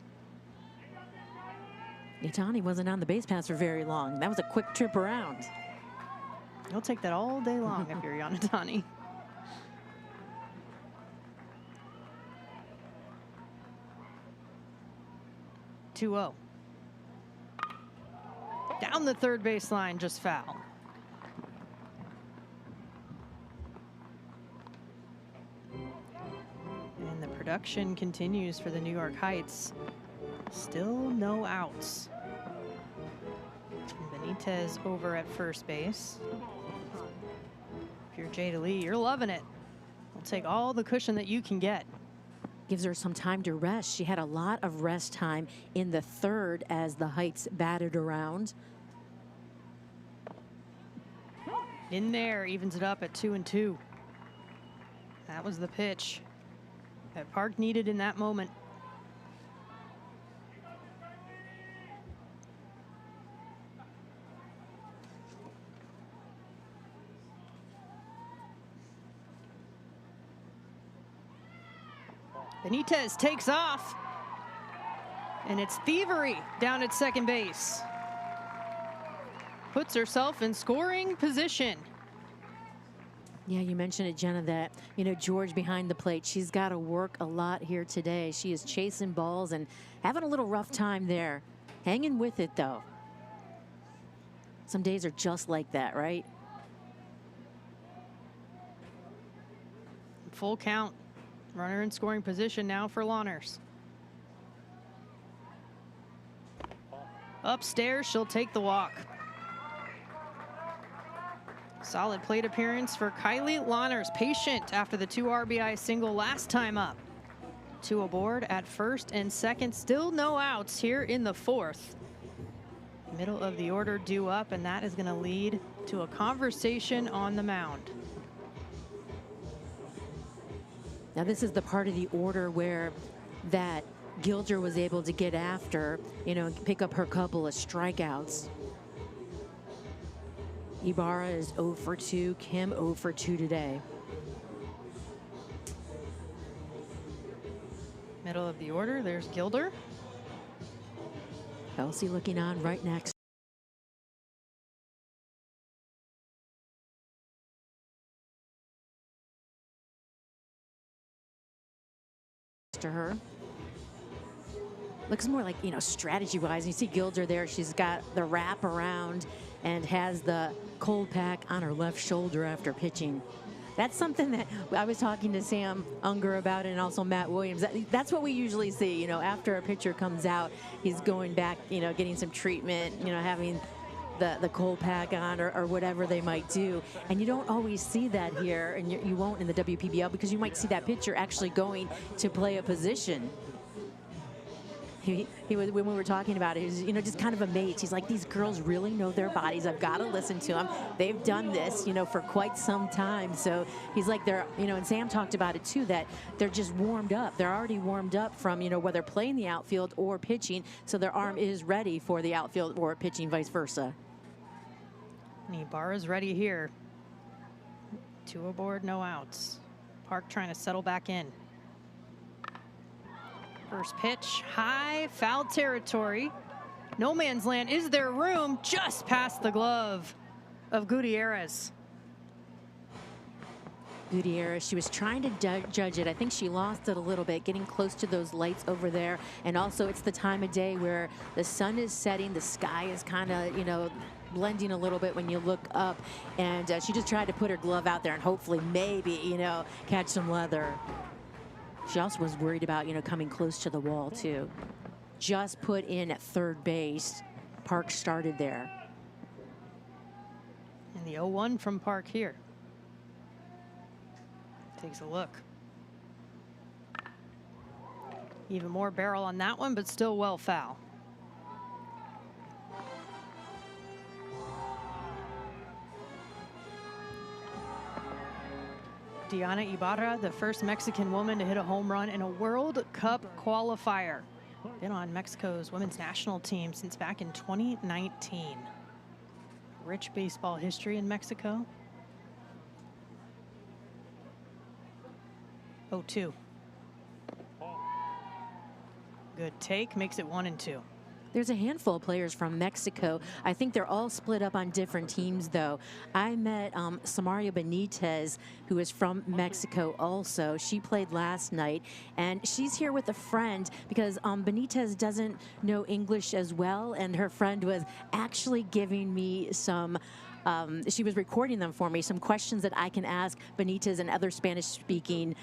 Yatani wasn't on the base paths for very long. That was a quick trip around. You'll take that all day long if you're Yonatani. (2-0). Down the third baseline, just foul. And the production continues for the New York Heights. Still no outs. Benitez over at first base. If you're Jada Lee, you're loving it. We'll take all the cushion that you can get. Gives her some time to rest. She had a lot of rest time in the 3rd as the Heights batted around. In there, evens it up at 2-2. That was the pitch that Park needed in that moment. Benitez takes off, and it's thievery down at second base. Puts herself in scoring position. Yeah, you mentioned it, Jenna, that, you know, George behind the plate, she's got to work a lot here today. She is chasing balls and having a little rough time there. Hanging with it, though. Some days are just like that, right? Full count. Runner in scoring position now for Lahners. Upstairs, she'll take the walk. Solid plate appearance for Kylie Lahners. Patient after the 2 RBI single last time up. Two aboard at first and second. Still no outs here in the fourth. Middle of the order due up, and that is going to lead to a conversation on the mound. Now this is the part of the order where that Gilder was able to get after, you know, and pick up her couple of strikeouts. Ibarra is 0 for 2, Kim 0 for 2 today. Middle of the order, there's Gilder. Kelsey looking on right next to her. Looks more like, you know, strategy-wise. You see Gilder there. She's got the wrap around and has the cold pack on her left shoulder after pitching. That's something that I was talking to Sam Unger about, and also Matt Williams. That's what we usually see, you know, after a pitcher comes out, he's going back, you know, getting some treatment, you know, having the cold pack on or whatever they might do. And you don't always see that here, and you won't in the WPBL, because you might see that pitcher actually going to play a position. He was, when we were talking about it, he was, you know, just kind of amazed. He's like, these girls really know their bodies. I've got to listen to them. They've done this, you know, for quite some time. So he's like, they're, you know, and Sam talked about it too, that they're just warmed up. They're already warmed up from, you know, whether playing the outfield or pitching. So their arm is ready for the outfield or pitching, vice versa. And Ibarra's ready here. Two aboard, no outs. Park trying to settle back in. First pitch, high, foul territory. No man's land. Is there room? Just past the glove of Gutierrez. Gutierrez, she was trying to judge it. I think she lost it a little bit, getting close to those lights over there. And also, it's the time of day where the sun is setting, the sky is kind of, you know, blending a little bit when you look up. And she just tried to put her glove out there and hopefully maybe, you know, catch some leather. She also was worried about, you know, coming close to the wall too. Just put in at third base. Park started there. And the 0-1 from Park here. Takes a look. Even more barrel on that one, but still well foul. Diana Ibarra, the first Mexican woman to hit a home run in a World Cup qualifier. Been on Mexico's women's national team since back in 2019. Rich baseball history in Mexico. 0-2. Good take, makes it 1-2. There's a handful of players from Mexico. I think they're all split up on different teams, though. I met Samaria Benitez, who is from Mexico also. She played last night, and she's here with a friend because Benitez doesn't know English as well, and her friend was actually giving me some she was recording them for me, some questions that I can ask Benitez and other Spanish-speaking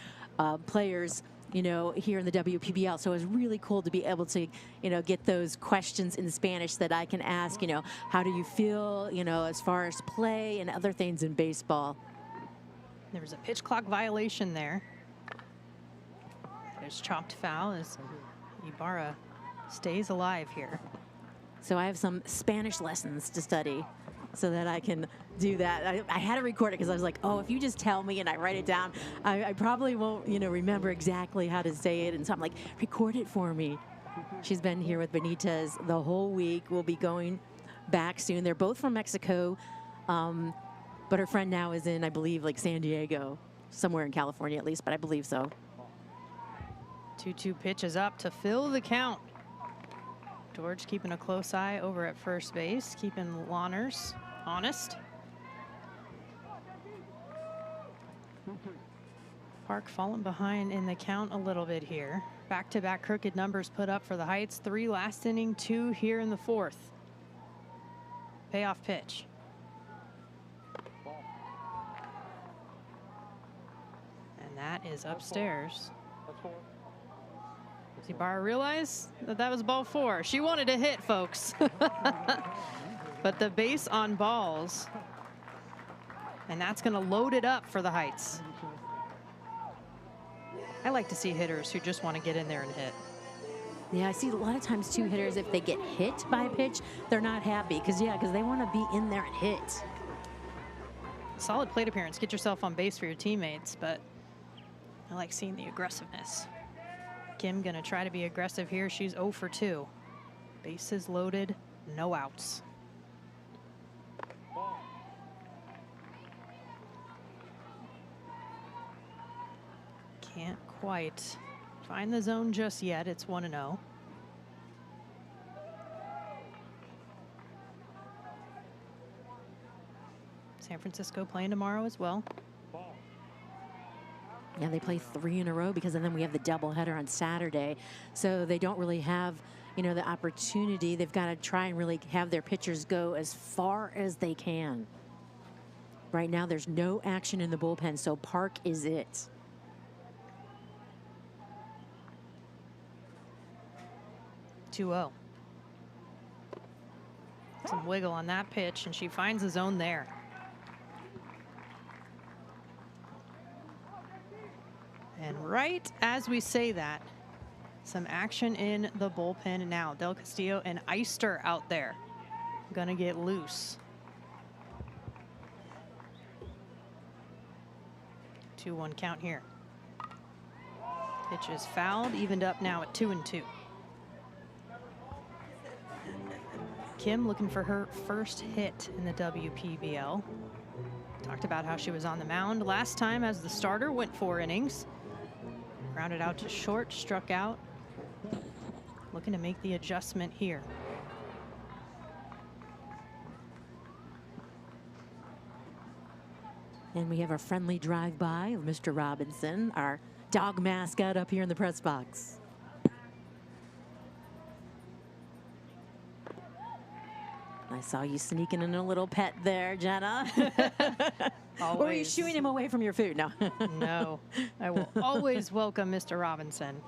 players, you know, here in the WPBL. So it was really cool to be able to, you know, get those questions in Spanish that I can ask, you know, how do you feel, you know, as far as play and other things in baseball. There was a pitch clock violation there. There's chopped foul as Ibarra stays alive here. So I have some Spanish lessons to study so that I can do that. I had to record it because I was like, oh, if you just tell me and I write it down, I probably won't, you know, remember exactly how to say it. And so I'm like, record it for me. She's been here with Benitez the whole week. We'll be going back soon. They're both from Mexico, but her friend now is in, I believe, like San Diego, somewhere in California at least, but I believe so. 2-2 pitch is up to fill the count. George keeping a close eye over at first base, keeping Lawners honest. Park falling behind in the count a little bit here. Back-to-back crooked numbers put up for the Heights. 3 last inning, 2 here in the fourth. Payoff pitch. And that is upstairs. Does Ibarra realize that that was ball 4? She wanted to hit, folks. But the base on balls. And that's going to load it up for the Heights. I like to see hitters who just want to get in there and hit. Yeah, I see a lot of times too, hitters, if they get hit by a pitch, they're not happy because they want to be in there and hit. Solid plate appearance. Get yourself on base for your teammates, but I like seeing the aggressiveness. Kim gonna try to be aggressive here. She's 0 for 2. Bases loaded, no outs. Can't quite find the zone just yet. It's 1-0. San Francisco playing tomorrow as well. Yeah, they play 3 in a row because then we have the doubleheader on Saturday. So they don't really have, the opportunity. They've got to try and really have their pitchers go as far as they can. Right now, there's no action in the bullpen, so Park is it. Some wiggle on that pitch, and she finds the zone there. And right as we say that, some action in the bullpen now. Del Castillo and Eister out there. Gonna get loose. 2-1 count here. Pitch is fouled, evened up now at 2-2. Kim looking for her first hit in the WPBL. Talked about how she was on the mound last time as the starter, went 4 innings. Grounded out to short, struck out. Looking to make the adjustment here. And we have a friendly drive-by of Mr. Robinson, our dog mascot, up here in the press box. I saw you sneaking in a little pet there, Jenna. Or are you shooing him away from your food? No. No, I will always welcome Mr. Robinson.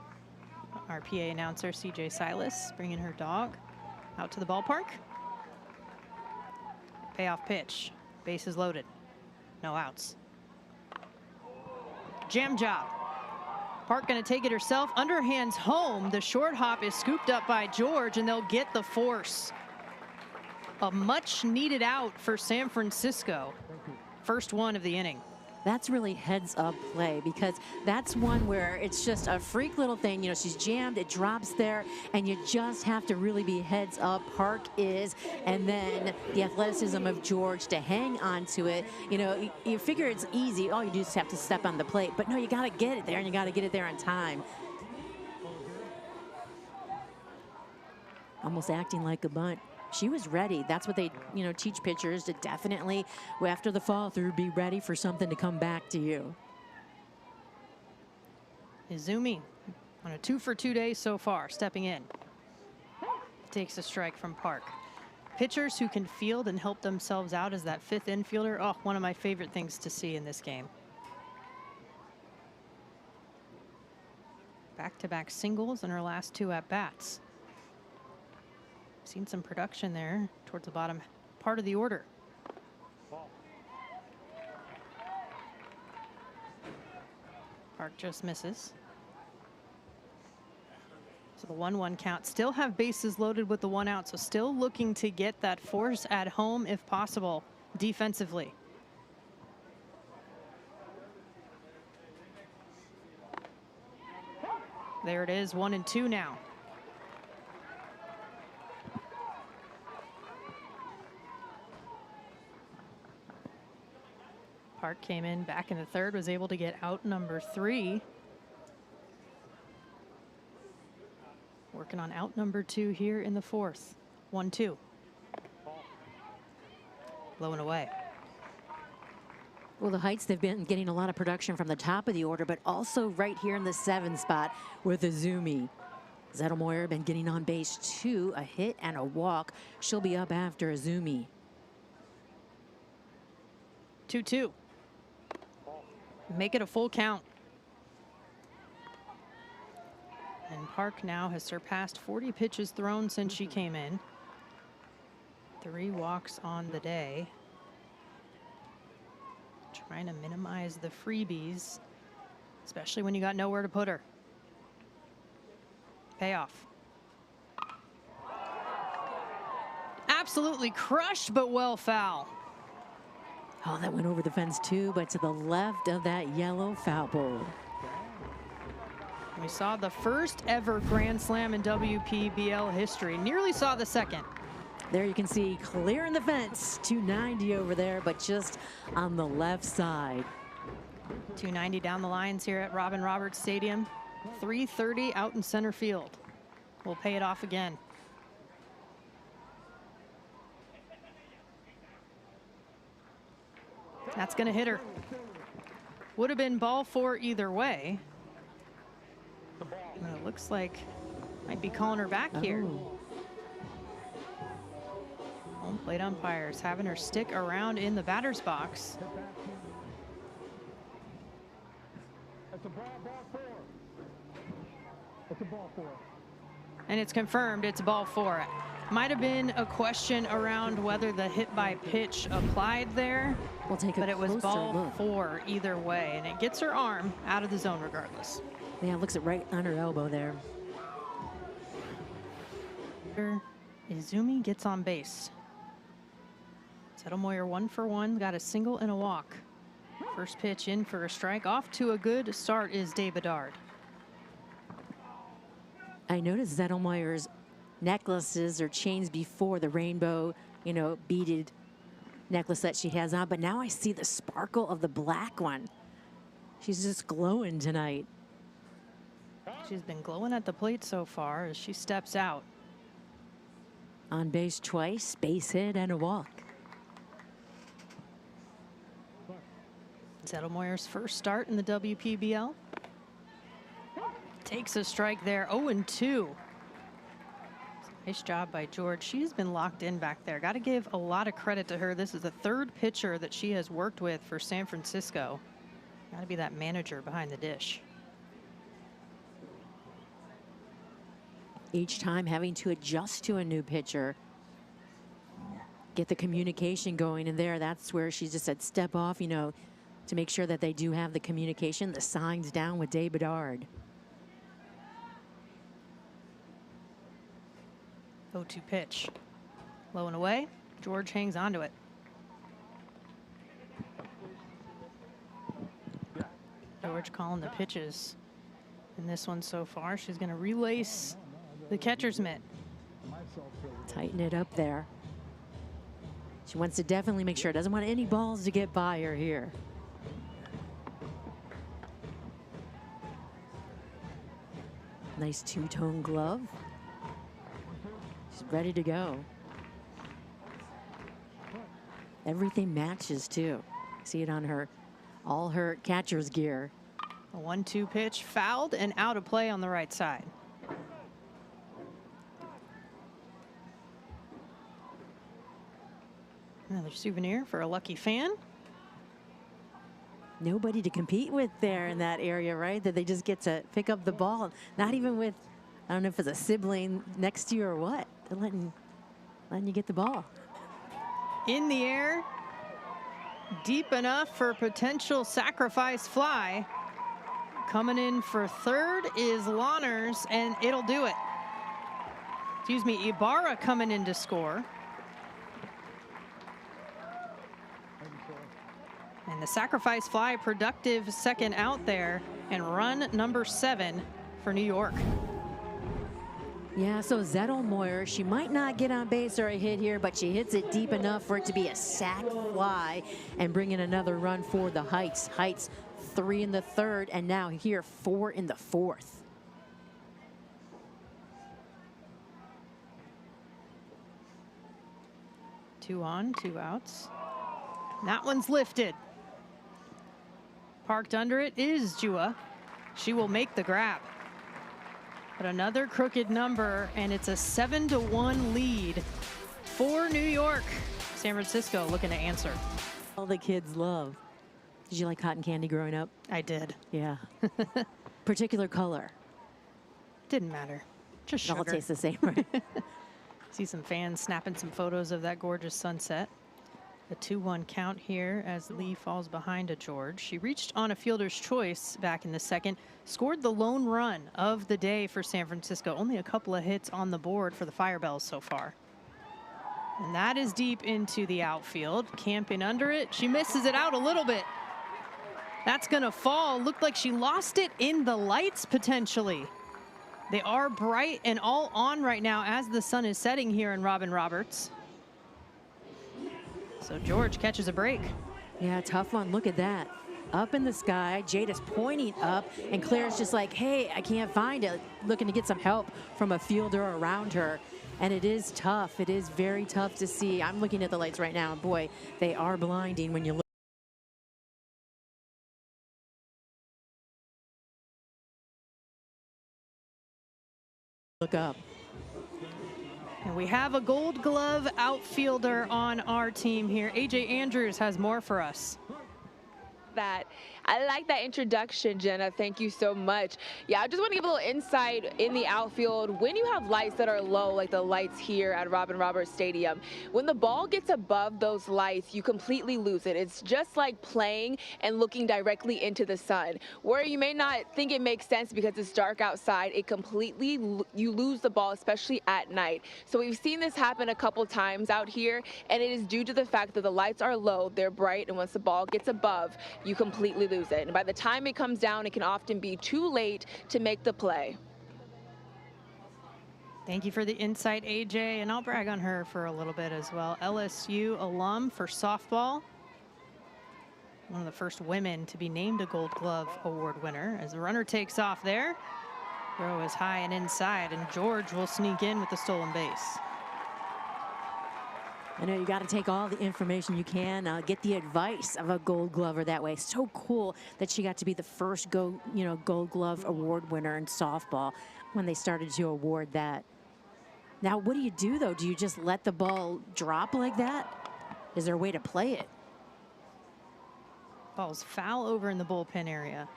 Our PA announcer, CJ Silas, bringing her dog out to the ballpark. Payoff pitch. Bases loaded. No outs. Jam job. Park going to take it herself. Underhands home. The short hop is scooped up by George, and they'll get the force. A much needed out for San Francisco. First one of the inning. That's really heads up play, because that's one where it's just a freak little thing. She's jammed, it drops there, and you just have to really be heads up. Park is, and then the athleticism of George to hang on to it. You figure it's easy. All you do is have to step on the plate, but no, you got to get it there, and you got to get it there on time. Almost acting like a bunt. She was ready. That's what they, teach pitchers, to definitely, after the fall through, be ready for something to come back to you. Izumi on a 2 for 2 day so far, stepping in. Takes a strike from Park. Pitchers who can field and help themselves out as that 5th infielder. Oh, one of my favorite things to see in this game. Back-to-back singles in her last 2 at-bats. Seen some production there towards the bottom part of the order. Park just misses. So the 1-1 count. Still have bases loaded with the 1 out, so still looking to get that force at home if possible defensively. There it is, 1-2 now. Park came in back in the 3rd, was able to get out number 3. Working on out number 2 here in the 4th. 1-2. Low and away. Well, the Heights, they've been getting a lot of production from the top of the order, but also right here in the 7 spot with Izumi. Zettelmoyer been getting on base 2, a hit and a walk. She'll be up after Izumi. 2-2. Make it a full count. And Park now has surpassed 40 pitches thrown since she came in. 3 walks on the day. Trying to minimize the freebies especially when you got nowhere to put her. Payoff. Absolutely crushed, but well foul. Oh, that went over the fence too, but to the left of that yellow foul pole. We saw the first ever Grand Slam in WPBL history. Nearly saw the second. There you can see clearing the fence, 290 over there, but just on the left side. 290 down the lines here at Robin Roberts Stadium. 330 out in center field. We'll pay it off again. That's going to hit her. Would have been ball 4 either way. And it looks like might be calling her back here. Home plate umpires having her stick around in the batter's box. And it's confirmed it's ball 4. Might have been a question around whether the hit by pitch applied there, We'll take a but it was ball look. 4 either way, and it gets her arm out of the zone regardless. Yeah, looks it right on her elbow there. Izumi gets on base. Settlemoyer 1 for 1, got a single and a walk. First pitch in for a strike. Off to a good start is Dave Bedard. I noticed Zettelmeyer's necklaces or chains before the rainbow, you know, beaded necklace that she has on, but now I see the sparkle of the black one. She's just glowing tonight. She's been glowing at the plate so far as she steps out. On base twice, base hit and a walk. Zettelmoyer's first start in the WPBL. Takes a strike there, 0-2. Nice job by George. She's been locked in back there. Got to give a lot of credit to her. This is the 3rd pitcher that she has worked with for San Francisco. Got to be that manager behind the dish. Each time having to adjust to a new pitcher. Get the communication going in there. That's where she just said step off, you know, to make sure that they do have the communication, the signs down with Dave Bedard. 0-2 pitch. Low and away. George hangs on to it. George calling the pitches in this one so far. She's going to relace the catcher's mitt. Tighten it up there. She wants to definitely make sure. Doesn't want any balls to get by her here. Nice two-tone glove. She's ready to go. Everything matches too. See it on her, all her catcher's gear. A 1-2 pitch, fouled and out of play on the right side. Another souvenir for a lucky fan. Nobody to compete with there in that area, right? That they just get to pick up the ball. Not even with, I don't know if it's a sibling next to you or what. They're letting you get the ball. In the air, deep enough for potential sacrifice fly. Coming in for 3rd is Lawners, and it'll do it. Excuse me, Ibarra coming in to score. And the sacrifice fly, productive second out there, and run number 7 for New York. Yeah, so Zettelmoyer, she might not get on base or a hit here, but she hits it deep enough for it to be a sac fly and bring in another run for the Heights. Heights 3 in the 3rd, and now here 4 in the 4th. Two on, 2 outs. That one's lifted. Parked under it is Jua. She will make the grab. But another crooked number, and it's a 7-1 lead for New York. San Francisco looking to answer. All the kids love. Did you like cotton candy growing up? I did. Yeah. Particular color? Didn't matter. Just It all sugar. tastes the same, right? See some fans snapping some photos of that gorgeous sunset. The 2-1 count here as Lee falls behind to George. She reached on a fielder's choice back in the second, scored the lone run of the day for San Francisco. Only a couple of hits on the board for the Firebells so far. And that is deep into the outfield. Camping under it. She misses it out a little bit. That's going to fall. Looked like she lost it in the lights potentially. They are bright and all on right now as the sun is setting here in Robin Roberts. So George catches a break. Yeah, tough one. Look at that. Up in the sky, Jade is pointing up, and Claire's just like, hey, I can't find it. Looking to get some help from a fielder around her. And it is tough. It is very tough to see. I'm looking at the lights right now, and boy, they are blinding when you look up. And we have a Gold Glove outfielder on our team here. AJ Andrews has more for us. I like that introduction, Jenna. Thank you so much. Yeah, I just want to give a little insight in the outfield. When you have lights that are low, like the lights here at Robin Roberts Stadium, when the ball gets above those lights, you completely lose it. It's just like playing and looking directly into the sun. Where you may not think it makes sense because it's dark outside, it completely, you lose the ball, especially at night. So we've seen this happen a couple times out here, and it is due to the fact that the lights are low, they're bright, and once the ball gets above, you completely lose it. And by the time it comes down, it can often be too late to make the play. Thank you for the insight, AJ, and I'll brag on her for a little bit as well. LSU alum for softball. One of the first women to be named a Gold Glove Award winner. As the runner takes off there, throw is high and inside, and George will sneak in with the stolen base. I know you got to take all the information you can, get the advice of a Gold Glover that way. So cool that she got to be the first Gold Glove Award winner in softball when they started to award that. Now, what do you do though? Do you just let the ball drop like that? Is there a way to play it? Ball's foul over in the bullpen area.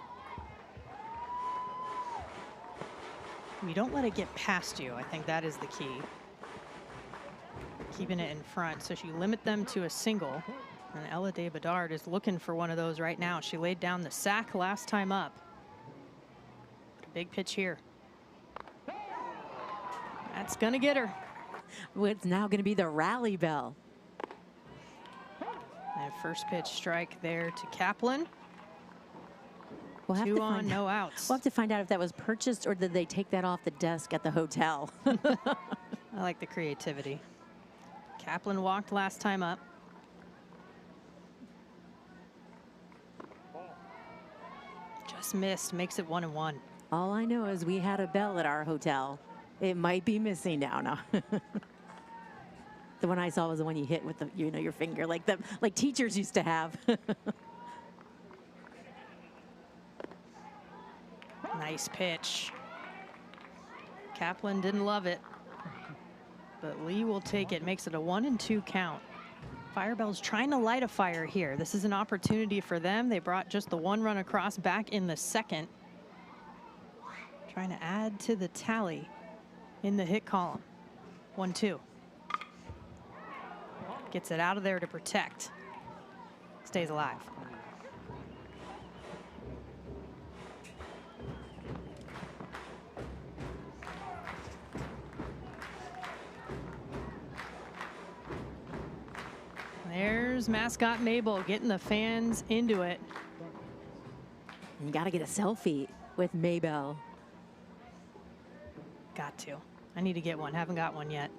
You don't let it get past you. I think that is the key. Keeping it in front, so she limit them to a single. And Ella De Bedard is looking for one of those right now. She laid down the sack last time up. Big pitch here. That's gonna get her. Well, it's now gonna be the rally bell. And first pitch strike there to Kaplan. We'll have 2 to on, find no outs. We'll have to find out if that was purchased or did they take that off the desk at the hotel. I like the creativity. Kaplan walked last time up. Just missed, makes it 1-1. All I know is we had a bell at our hotel. It might be missing now. The one I saw was the one you hit with the, your finger, like teachers used to have. Nice pitch. Kaplan didn't love it, but Lee will take it. Makes it a 1-2 count. Firebells trying to light a fire here. This is an opportunity for them. They brought just the 1 run across back in the second. Trying to add to the tally in the hit column. 1-2. Gets it out of there to protect. Stays alive. There's mascot Mabel getting the fans into it. You got to get a selfie with Mabel. Got to. I need to get one. Haven't got one yet.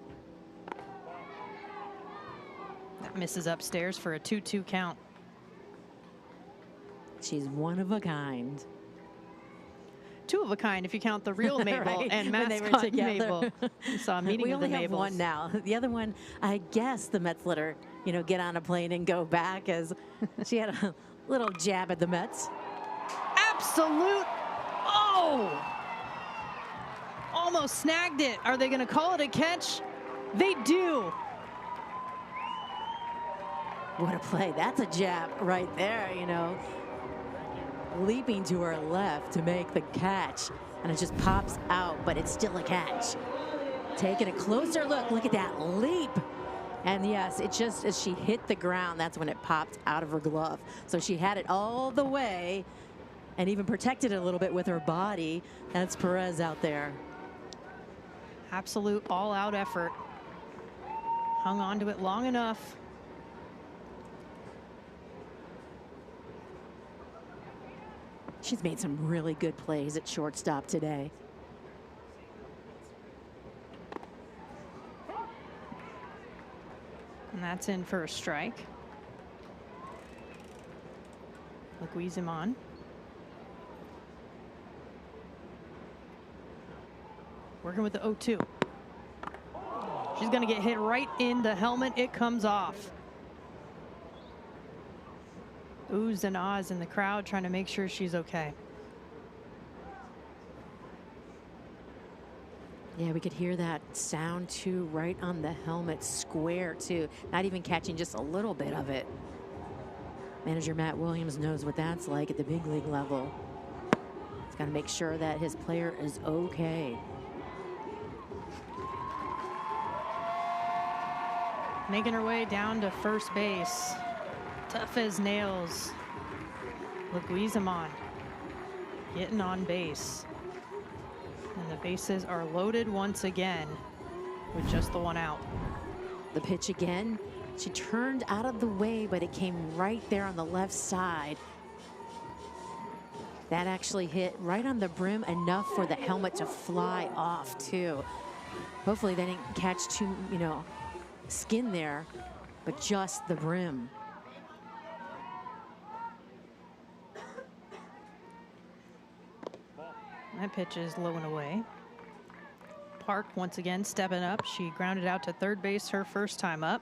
That misses upstairs for a 2-2 count. She's one of a kind. 2 of a kind if you count the real Mabel Right, and when they were mascot together. Mabel. You saw a meeting We of the only have Mabels. one now. The other one, I guess the Mets let her, get on a plane and go back as she had a little jab at the Mets. Absolute. Oh! Almost snagged it. Are they going to call it a catch? They do. What a play. That's a jab right there, Leaping to her left to make the catch. And it just pops out, but it's still a catch. Taking a closer look. Look at that leap. And yes, it just, as she hit the ground, that's when it popped out of her glove. So she had it all the way and even protected it a little bit with her body. That's Perez out there. Absolute all-out effort. Hung on to it long enough. She's made some really good plays at shortstop today. And that's in for a strike. Leguizamon. Working with the 0-2. She's going to get hit right in the helmet. It comes off. Oohs and ahs in the crowd trying to make sure she's okay. Yeah, we could hear that sound too, right on the helmet square too. Not even catching just a little bit of it. Manager Matt Williams knows what that's like at the big league level. He's got to make sure that his player is okay. Making her way down to first base. Tough as nails. Leguizamon getting on base. And the bases are loaded once again with just the one out. The pitch again. She turned out of the way, but it came right there on the left side. That actually hit right on the brim, enough for the helmet to fly off too. Hopefully they didn't catch too, skin there, but just the brim. That pitch is low and away. Park once again stepping up. She grounded out to third base her first time up.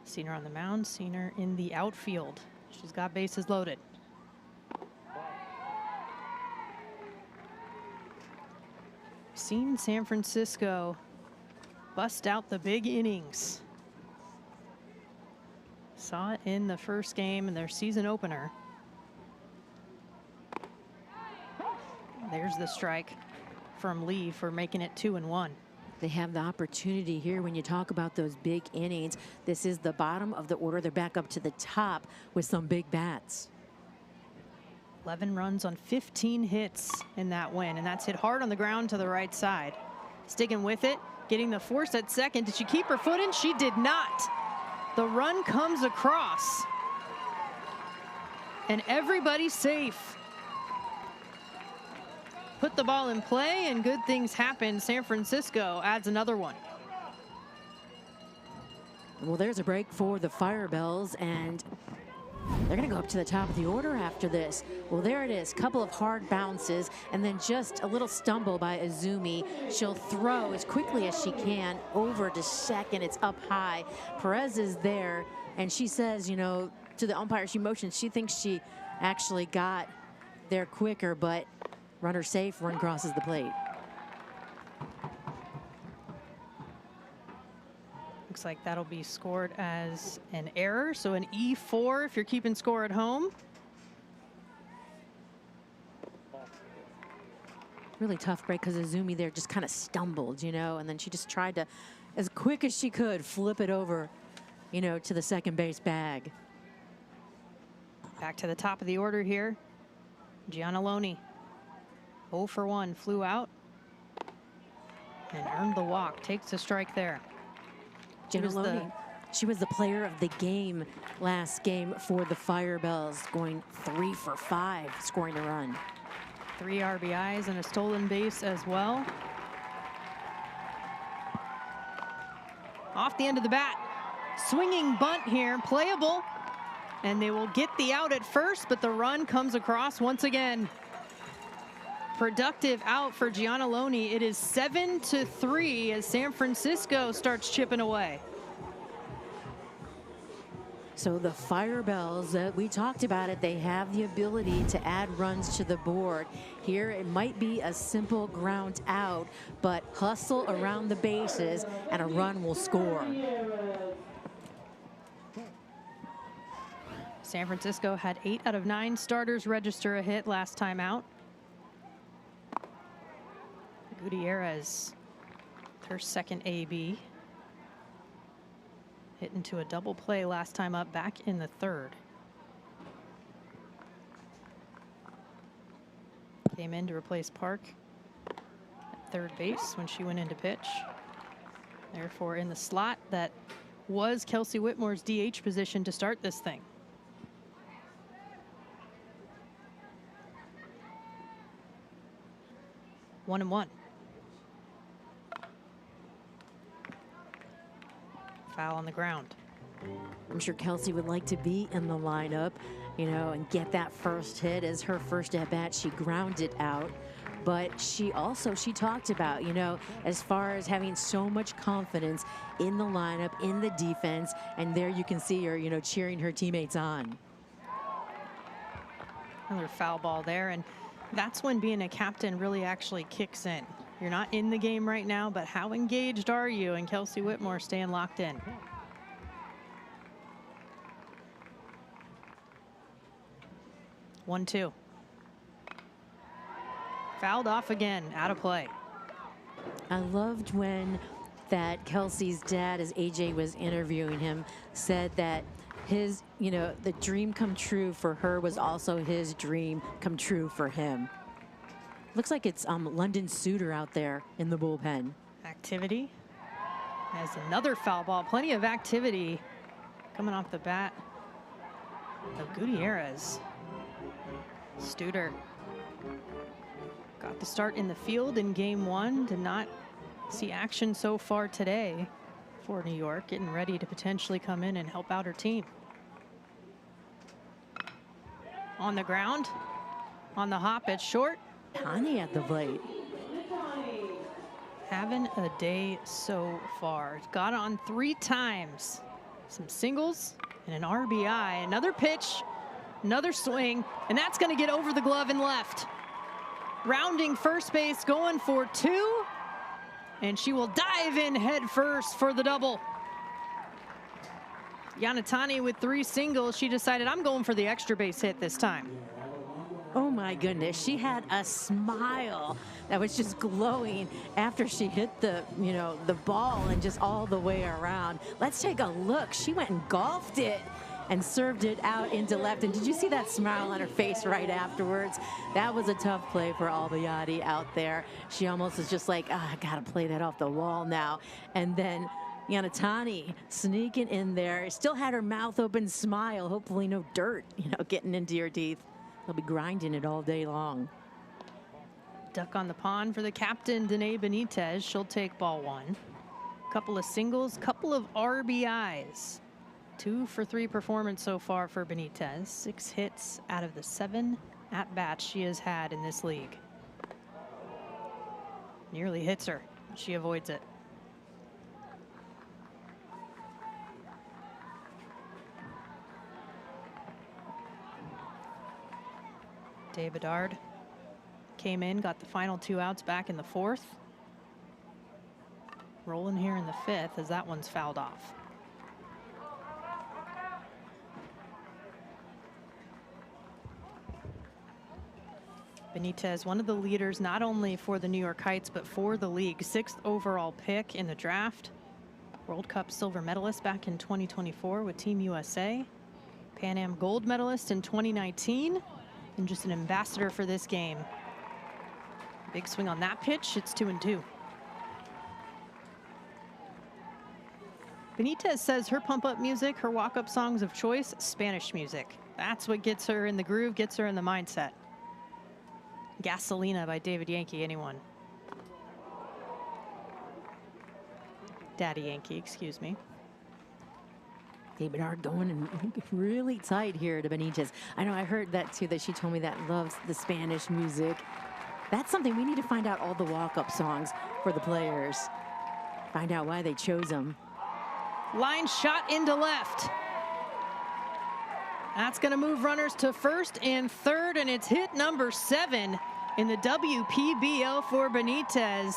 Seen her on the mound, seen her in the outfield. She's got bases loaded. Seen San Francisco bust out the big innings. Saw it in the first game in their season opener. There's the strike from Lee for making it 2-1. They have the opportunity here when you talk about those big innings. This is the bottom of the order. They're back up to the top with some big bats. 11 runs on 15 hits in that win, and that's hit hard on the ground to the right side. Sticking with it, getting the force at second. Did she keep her foot in? She did not. The run comes across, and everybody's safe. Put the ball in play and good things happen. San Francisco adds another one. Well, there's a break for the Firebells, and they're going to go up to the top of the order after this. Well, there it is. Couple of hard bounces, and then just a little stumble by Azumi. She'll throw as quickly as she can over to second. It's up high. Perez is there, and she says, to the umpire, she motions. She thinks she actually got there quicker, but runner safe, run crosses the plate. Looks like that'll be scored as an error, so an E4 if you're keeping score at home. Really tough break because Azumi there just kind of stumbled, and then she just tried to, as quick as she could, flip it over, to the second base bag. Back to the top of the order here. Giannalone, 0 for 1, flew out and earned the walk. Takes a strike there. Giannalone, she was the player of the game last game for the Firebells, going 3 for 5, scoring a run. 3 RBIs and a stolen base as well. Off the end of the bat. Swinging bunt here, playable. And they will get the out at first, but the run comes across once again. Productive out for Giannalone. It is 7-3 as San Francisco starts chipping away. So the Firebells, we talked about it, they have the ability to add runs to the board. Here it might be a simple ground out, but hustle around the bases and a run will score. San Francisco had 8 out of 9 starters register a hit last time out. Gutierrez, her second AB. Hit into a double play last time up, back in the third. Came in to replace Park at third base when she went into pitch. Therefore, in the slot that was Kelsey Whitmore's DH position to start this thing. One and one. Foul on the ground. I'm sure Kelsey would like to be in the lineup, you know, and get that first hit. As her first at bat, she grounded out. But she talked about, you know, as far as having so much confidence in the lineup, in the defense, and there you can see her, you know, cheering her teammates on. Another foul ball there, and that's when being a captain really actually kicks in. You're not in the game right now, but how engaged are you? And Kelsey Whitmore staying locked in. One, two. Fouled off again, out of play. I loved when that Kelsey's dad, as AJ was interviewing him, said that his, you know, the dream come true for her was also his dream come true for him. Looks like it's London Suter out there in the bullpen. Activity as another foul ball. Plenty of activity coming off the bat of Gutierrez. Studer got the start in the field in game one. Did not see action so far today for New York, getting ready to potentially come in and help out her team. On the ground, on the hop, it's short. Tani at the plate. Having a day so far. Got on 3 times. Some singles and an RBI. Another pitch, another swing, and that's going to get over the glove and left. Rounding first base, going for 2, and she will dive in head first for the double. Yanatani with 3 singles. She decided, I'm going for the extra base hit this time. Oh my goodness, she had a smile that was just glowing after she hit the, you know, the ball and just all the way around. Let's take a look. She went and golfed it and served it out into left. And did you see that smile on her face right afterwards? That was a tough play for Albayati out there. She almost was just like, I gotta play that off the wall now. And then Yanatani sneaking in there, still had her mouth open, smile, hopefully no dirt, you know, getting into your teeth. They'll be grinding it all day long. Duck on the pond for the captain, Danae Benitez. She'll take ball 1. Couple of singles, couple of RBIs. 2 for 3 performance so far for Benitez. 6 hits out of the 7 at-bats she has had in this league. Nearly hits her. She avoids it. Dave Bedard came in, got the final 2 outs back in the 4th. Rolling here in the 5th as that one's fouled off. Benitez, one of the leaders not only for the New York Heights but for the league. 6th overall pick in the draft. World Cup silver medalist back in 2024 with Team USA. Pan Am gold medalist in 2019. And just an ambassador for this game. Big swing on that pitch. It's 2-2. Benitez says her pump-up music, her walk-up songs of choice, Spanish music. That's what gets her in the groove, gets her in the mindset. Gasolina by David Yankee, anyone? Daddy Yankee, excuse me. David Bedard going in really tight here to Benitez. I know I heard that too, that she told me that loves the Spanish music. That's something we need to find out, all the walk-up songs for the players. Find out why they chose them. Line shot into left. That's going to move runners to first and third, and it's hit number 7 in the WPBL for Benitez.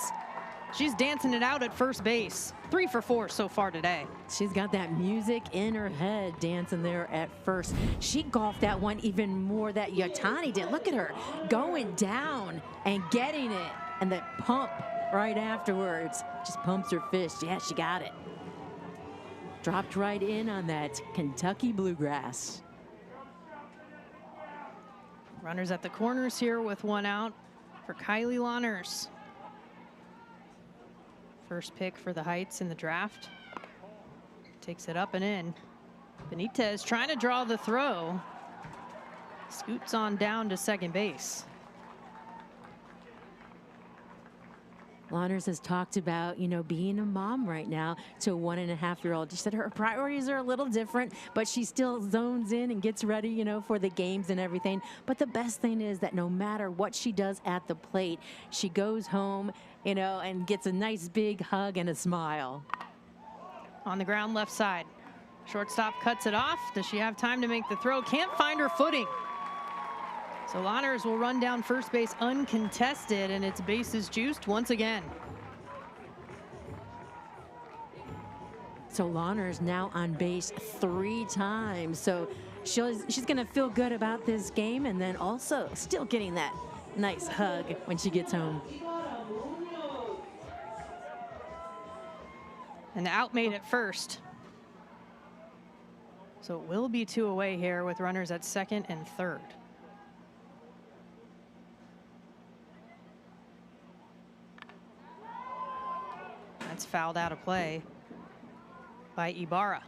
She's dancing it out at first base. 3 for 4 so far today. She's got that music in her head dancing there at first. She golfed that one even more that Yatani did. Look at her going down and getting it. And that pump right afterwards. Just pumps her fist. Yeah, she got it. Dropped right in on that Kentucky bluegrass. Runners at the corners here with one out for Kylie Lawners. First pick for the Heights in the draft. Takes it up and in. Benitez trying to draw the throw. Scoots on down to second base. Lawners has talked about, you know, being a mom right now to a 1.5-year-old. She said her priorities are a little different, but she still zones in and gets ready, you know, for the games and everything. But the best thing is that no matter what she does at the plate, she goes home, you know, and gets a nice big hug and a smile. On the ground left side. Shortstop cuts it off. Does she have time to make the throw? Can't find her footing. So Lawners will run down first base uncontested, and it's bases juiced once again. So Lawners now on base 3 times. So she's going to feel good about this game, and then also still getting that nice hug when she gets home. And the out made at first. So it will be 2 away here with runners at second and third. That's fouled out of play by Ibarra.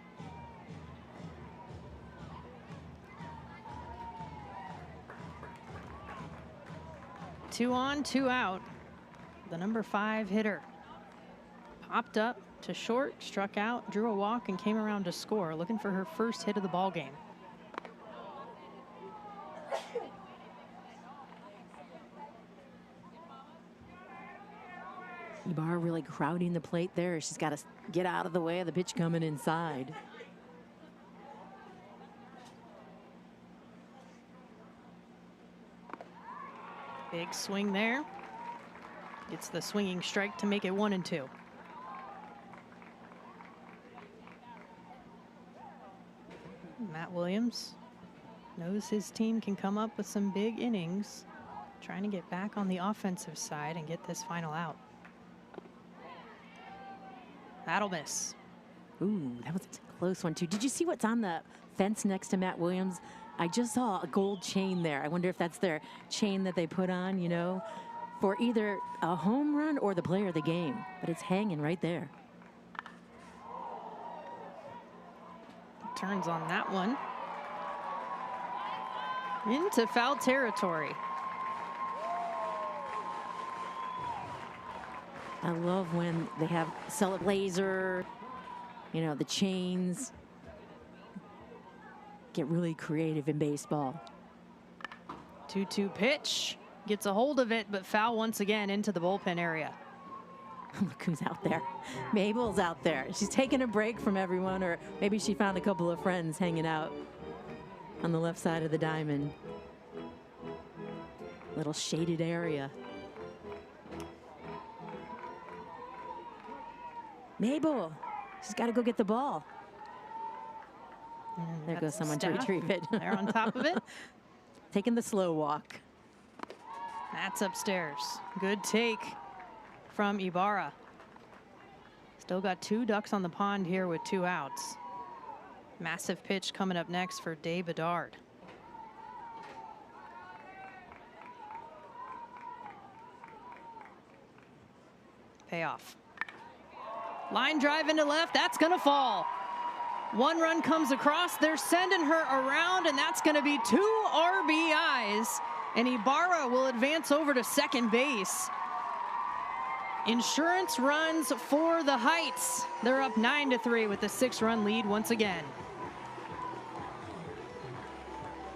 Two on, 2 out. The number 5 hitter popped up to short, struck out, drew a walk, and came around to score, looking for her first hit of the ball game. Ibarra really crowding the plate there. She's got to get out of the way of the pitch coming inside. Big swing there. Gets the swinging strike to make it 1-2. Matt Williams knows his team can come up with some big innings, trying to get back on the offensive side and get this final out. That'll miss. Ooh, that was a close one too. Did you see what's on the fence next to Matt Williams? I just saw a gold chain there. I wonder if that's their chain that they put on, you know, for either a home run or the player of the game. But it's hanging right there. Turns on that one. Into foul territory. I love when they have laser, you know, the chains. Get really creative in baseball. 2-2 pitch. Gets a hold of it, but foul once again into the bullpen area. Look who's out there. Mabel's out there. She's taking a break from everyone, or maybe she found a couple of friends hanging out on the left side of the diamond. Little shaded area. Mabel, she's got to go get the ball. And there goes someone to Steph. retrieve it. They're on top of it. Taking the slow walk. That's upstairs. Good take from Ibarra. Still got 2 ducks on the pond here with 2 outs. Massive pitch coming up next for Day Bedard. Payoff. Line drive into left. That's going to fall. 1 run comes across. They're sending her around, and that's going to be 2 RBIs. And Ibarra will advance over to second base. Insurance runs for the Heights. They're up 9-3 with a 6-run lead once again.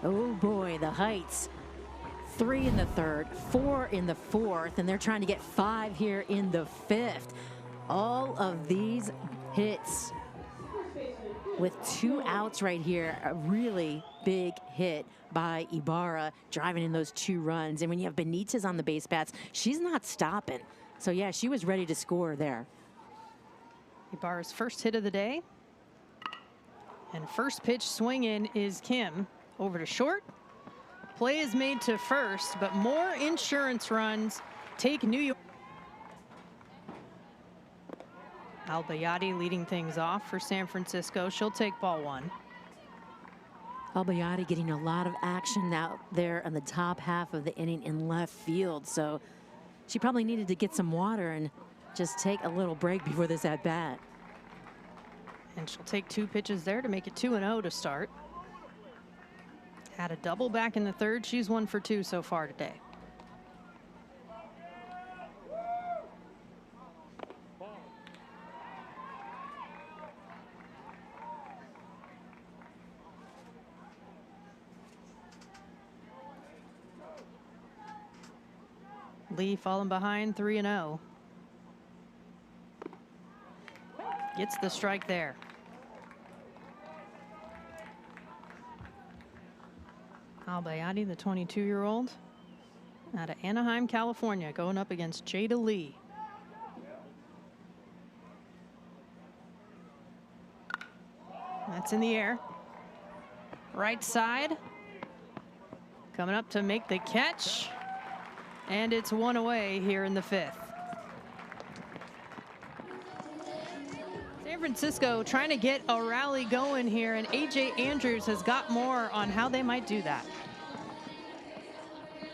Oh boy, the Heights. 3 in the 3rd, 4 in the 4th, and they're trying to get 5 here in the 5th. All of these hits with 2 outs right here. A really big hit by Ibarra, driving in those 2 runs. And when you have Benitez on the base paths, she's not stopping. So yeah, she was ready to score there. Ibarra's first hit of the day. And first pitch swing in is Kim. Over to short. Play is made to first, but more insurance runs take New York. Albayati leading things off for San Francisco. She'll take ball 1. Albayati getting a lot of action out there in the top half of the inning in left field. So she probably needed to get some water and just take a little break before this at bat. And she'll take 2 pitches there to make it 2-0 to start. Had a double back in the 3rd. She's 1 for 2 so far today. Lee falling behind 3-0. Gets the strike there. Albayati, the 22-year-old out of Anaheim, California, going up against Jada Lee. That's in the air. Right side. Coming up to make the catch. And it's 1 away here in the 5th. San Francisco trying to get a rally going here, and AJ Andrews has got more on how they might do that.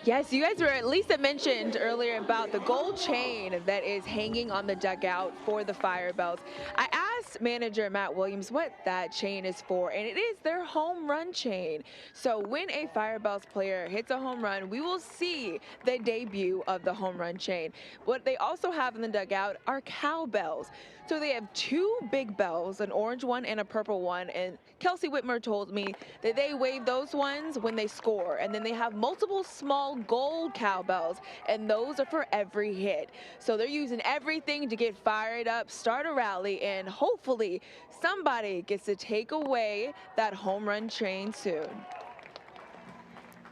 Yes, you guys were at least mentioned earlier about the gold chain that is hanging on the dugout for the Firebells. I asked manager Matt Williams what that chain is for, and it is their home run chain. So when a Firebells player hits a home run, we will see the debut of the home run chain. What they also have in the dugout are cowbells. So they have 2 big bells, an orange one and a purple one, and Kelsey Whitmer told me that they wave those ones when they score, and then they have multiple small gold cowbells, and those are for every hit. So they're using everything to get fired up, start a rally, and hopefully somebody gets to take away that home run chain soon.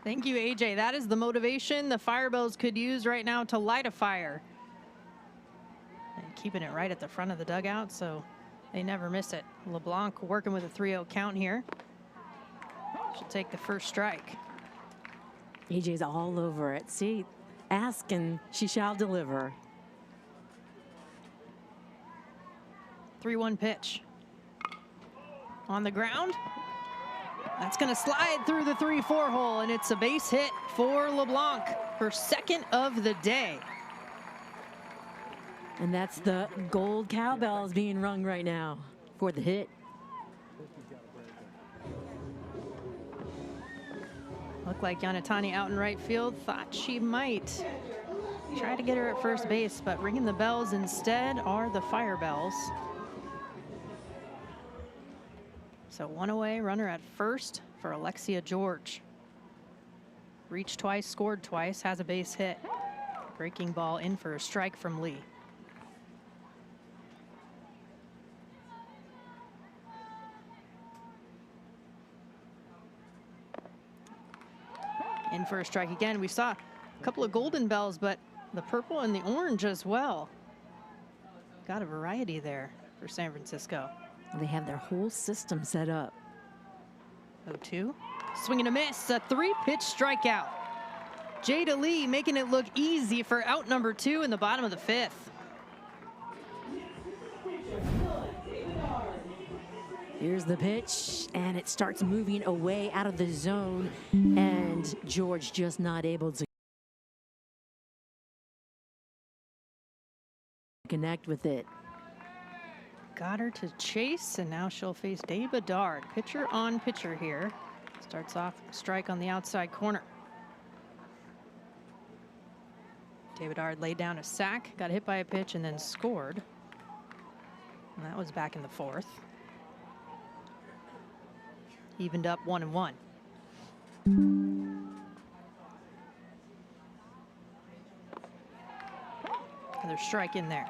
Thank you, AJ. That is the motivation the Firebells could use right now to light a fire. And keeping it right at the front of the dugout so they never miss it. LeBlanc working with a 3-0 count here. She'll take the first strike. AJ's all over it. See, ask and she shall deliver. 3-1 pitch. On the ground. That's going to slide through the 3-4 hole, and it's a base hit for LeBlanc, her 2nd of the day. And that's the gold cowbells being rung right now for the hit. Looked like Yanatani out in right field, thought she might try to get her at first base, but ringing the bells instead are the Firebells. So 1 away, runner at first for Alexia George. Reached twice, scored twice, has a base hit. Breaking ball in for a strike from Lee. In for a strike again. We saw a couple of golden bells, but the purple and the orange as well. Got a variety there for San Francisco. They have their whole system set up. 0-2. Swing and a miss. A 3-pitch strikeout. Jada Lee making it look easy for out number 2 in the bottom of the 5th. Here's the pitch, and it starts moving away out of the zone, and George just not able to connect with it. Got her to chase, and now she'll face Dave Bedard. Pitcher on pitcher here. Starts off a strike on the outside corner. Dave Bedard laid down a sack, got hit by a pitch, and then scored. And that was back in the 4th. Evened up 1-1. Another strike in there.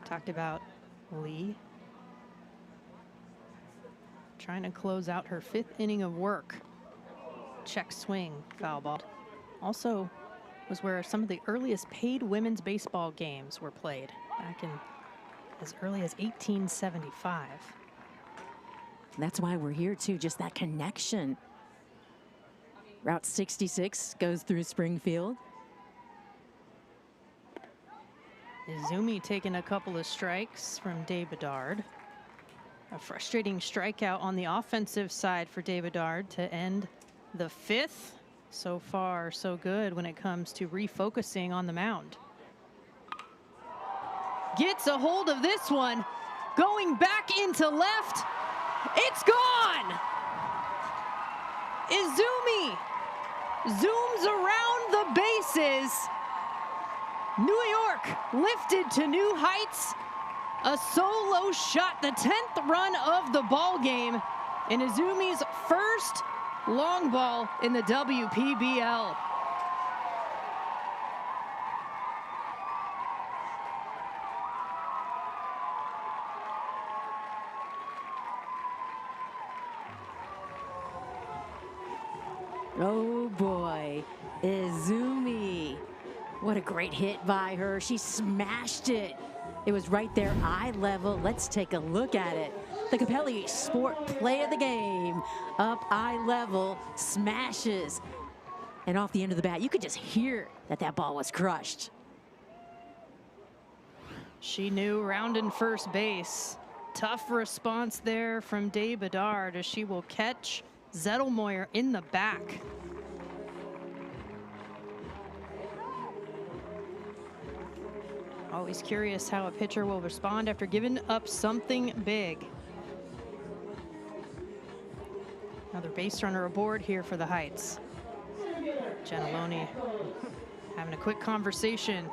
Talked about Lee trying to close out her 5th inning of work. Check swing, foul ball. Also was where some of the earliest paid women's baseball games were played back in as early as 1875. That's why we're here too, just that connection. Route 66 goes through Springfield. Izumi taking a couple of strikes from Dave Bedard. A frustrating strikeout on the offensive side for Dave Bedard to end the 5th. So far, so good when it comes to refocusing on the mound. Gets a hold of this one, going back into left. It's gone! Izumi zooms around the bases. New York lifted to new heights. A solo shot, the 10th run of the ball game, and Izumi's first long ball in the WPBL. Oh boy, Izumi. What a great hit by her. She smashed it. It was right there, eye level. Let's take a look at it. The Capelli Sport play of the game. Up eye level, smashes. And off the end of the bat, you could just hear that that ball was crushed. She knew rounding first base. Tough response there from Dave Bedard as she will catch Zettelmoyer in the back. Always curious how a pitcher will respond after giving up something big. Another base runner aboard here for the Heights. Gentiloni having a quick conversation,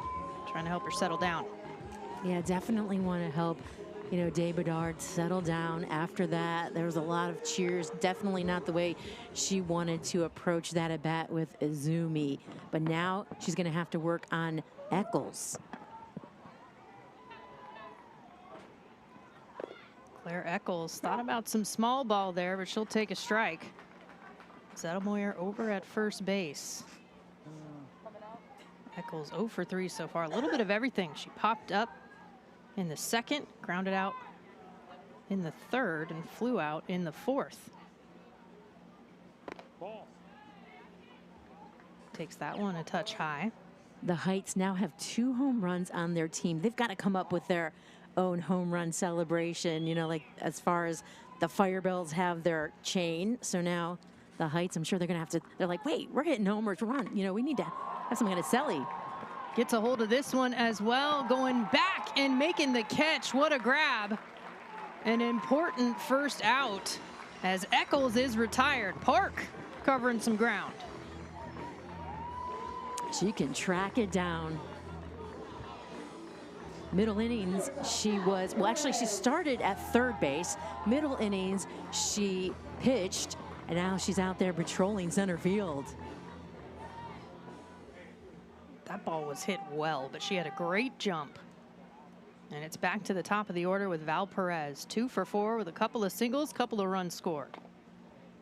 trying to help her settle down. Yeah, definitely want to help, you know, Dave Bedard settle down after that. There was a lot of cheers. Definitely not the way she wanted to approach that at bat with Izumi. But now she's going to have to work on Eccles. Claire Eccles thought about some small ball there, but she'll take a strike. Zettelmoyer over at first base. Eccles 0 for 3 so far. A little bit of everything. She popped up in the 2nd, grounded out in the 3rd, and flew out in the 4th. Ball. Takes that one a touch high. The Heights now have 2 home runs on their team. They've got to come up with their own home run celebration, you know, like as far as the Firebells have their chain. So now the Heights, I'm sure they're going to have to, they're like, wait, we're hitting homers. We're on, you know, we need to have some kind of celly. Gets a hold of this one as well, going back and making the catch. What a grab. An important first out as Eccles is retired. Park covering some ground. She can track it down. Middle innings, she was, well, actually, she started at 3rd base. Middle innings, she pitched, and now she's out there patrolling center field. That ball was hit well, but she had a great jump. And it's back to the top of the order with Val Perez. 2 for 4 with a couple of singles, couple of runs scored.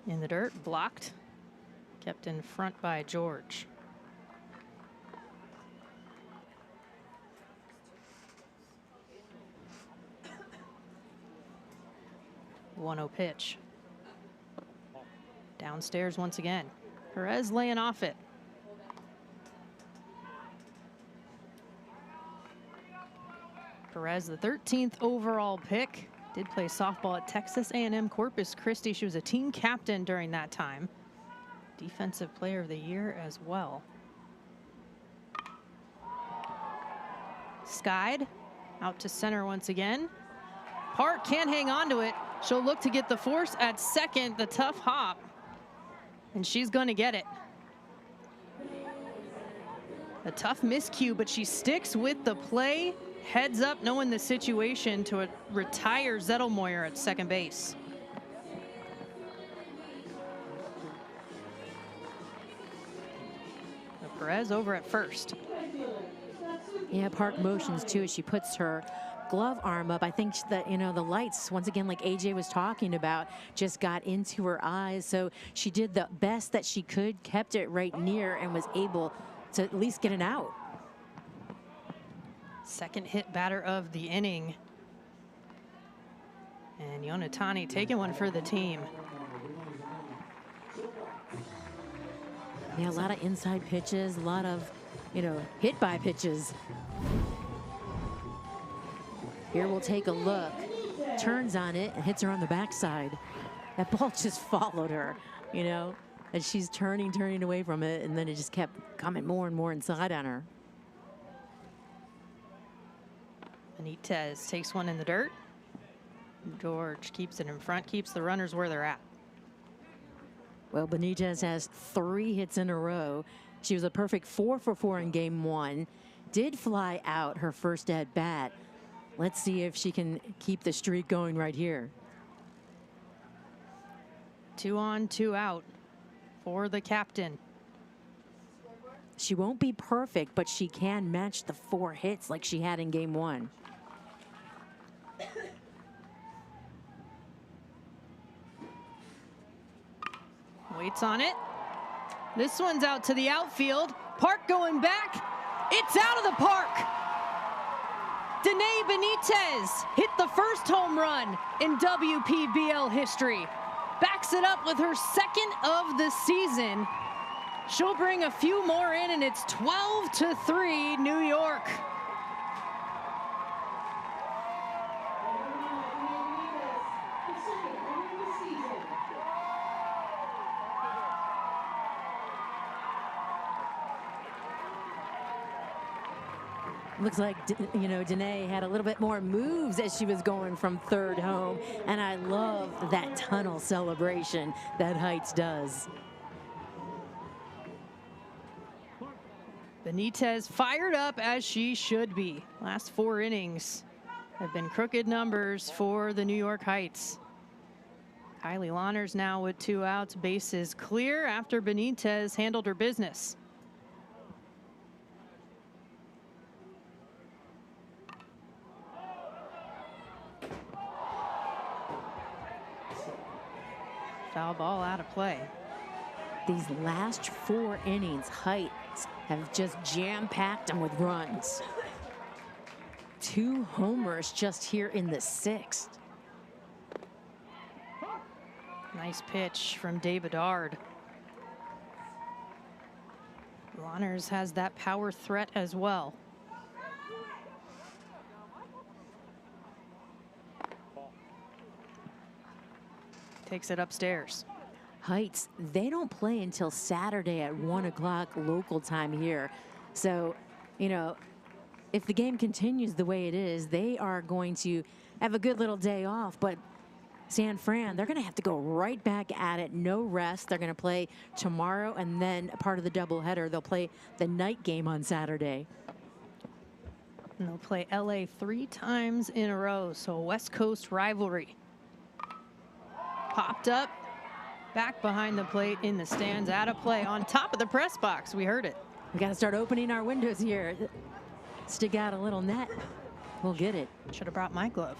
In the dirt, blocked, kept in front by George. One-0 pitch. Downstairs once again. Perez laying off it. Perez, the 13th overall pick, did play softball at Texas A&M Corpus Christi. She was a team captain during that time. Defensive Player of the Year as well. Skied out to center once again. Park can't hang on to it. She'll look to get the force at second, the tough hop, and she's going to get it. A tough miscue, but she sticks with the play. Heads up, knowing the situation to retire Zettelmoyer at second base. Perez over at first. Yeah, Park motions too as she puts her glove arm up. I think that, you know, the lights, once again, like AJ was talking about, just got into her eyes. So she did the best that she could, kept it right near, and was able to at least get an out. Second hit batter of the inning. And Yonatani taking one for the team. Yeah, a lot of inside pitches, a lot of, you know, hit by pitches. Here we'll take a look. Turns on it and hits her on the backside. That ball just followed her, you know, as she's turning away from it, and then it just kept coming more and more inside on her. Benitez takes one in the dirt. George keeps it in front, keeps the runners where they're at. Well, Benitez has 3 hits in a row. She was a perfect 4 for 4 in game 1. Did fly out her first at bat. Let's see if she can keep the streak going right here. 2 on, 2 out for the captain. She won't be perfect, but she can match the 4 hits like she had in game 1. Waits on it. This one's out to the outfield. Park going back. It's out of the park. Danae Benitez hit the first home run in WPBL history. Backs it up with her 2nd of the season. She'll bring a few more in, and it's 12-3 New York. Looks like, you know, Danae had a little bit more moves as she was going from third home. And I love that tunnel celebration that Heights does. Benitez fired up as she should be. Last 4 innings have been crooked numbers for the New York Heights. Kylie Lahners now with 2 outs, bases clear after Benitez handled her business. Foul ball out of play. These last 4 innings, Heights have just jam-packed them with runs. 2 homers just here in the 6th. Nice pitch from David Ard. Lahners has that power threat as well. Takes it upstairs. Heights, they don't play until Saturday at 1 o'clock local time here. So, you know, if the game continues the way it is, they are going to have a good little day off. But San Fran, they're going to have to go right back at it. No rest. They're going to play tomorrow, and then part of the doubleheader, they'll play the night game on Saturday. And they'll play LA 3 times in a row, so a West Coast rivalry. Popped up, back behind the plate in the stands, out of play on top of the press box. We heard it. We got to start opening our windows here. Stick out a little net. We'll get it. Should have brought my glove.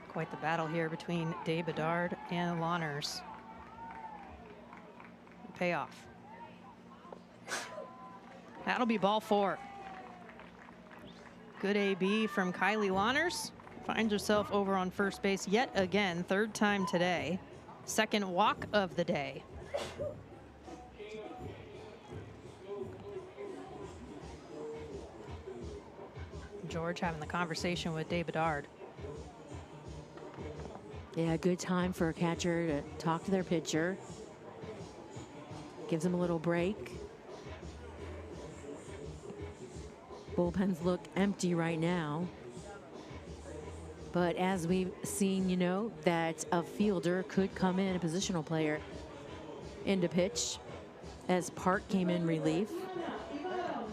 Quite the battle here between David Ard and Lahners. Payoff. That'll be ball 4. Good AB from Kylie Lahners. Finds herself over on first base yet again, 3rd time today. 2nd walk of the day. George having the conversation with David Ard. Yeah, good time for a catcher to talk to their pitcher. Gives them a little break. Bullpens look empty right now. But as we've seen, you know, that a fielder could come in, a positional player, into pitch, as Park came in relief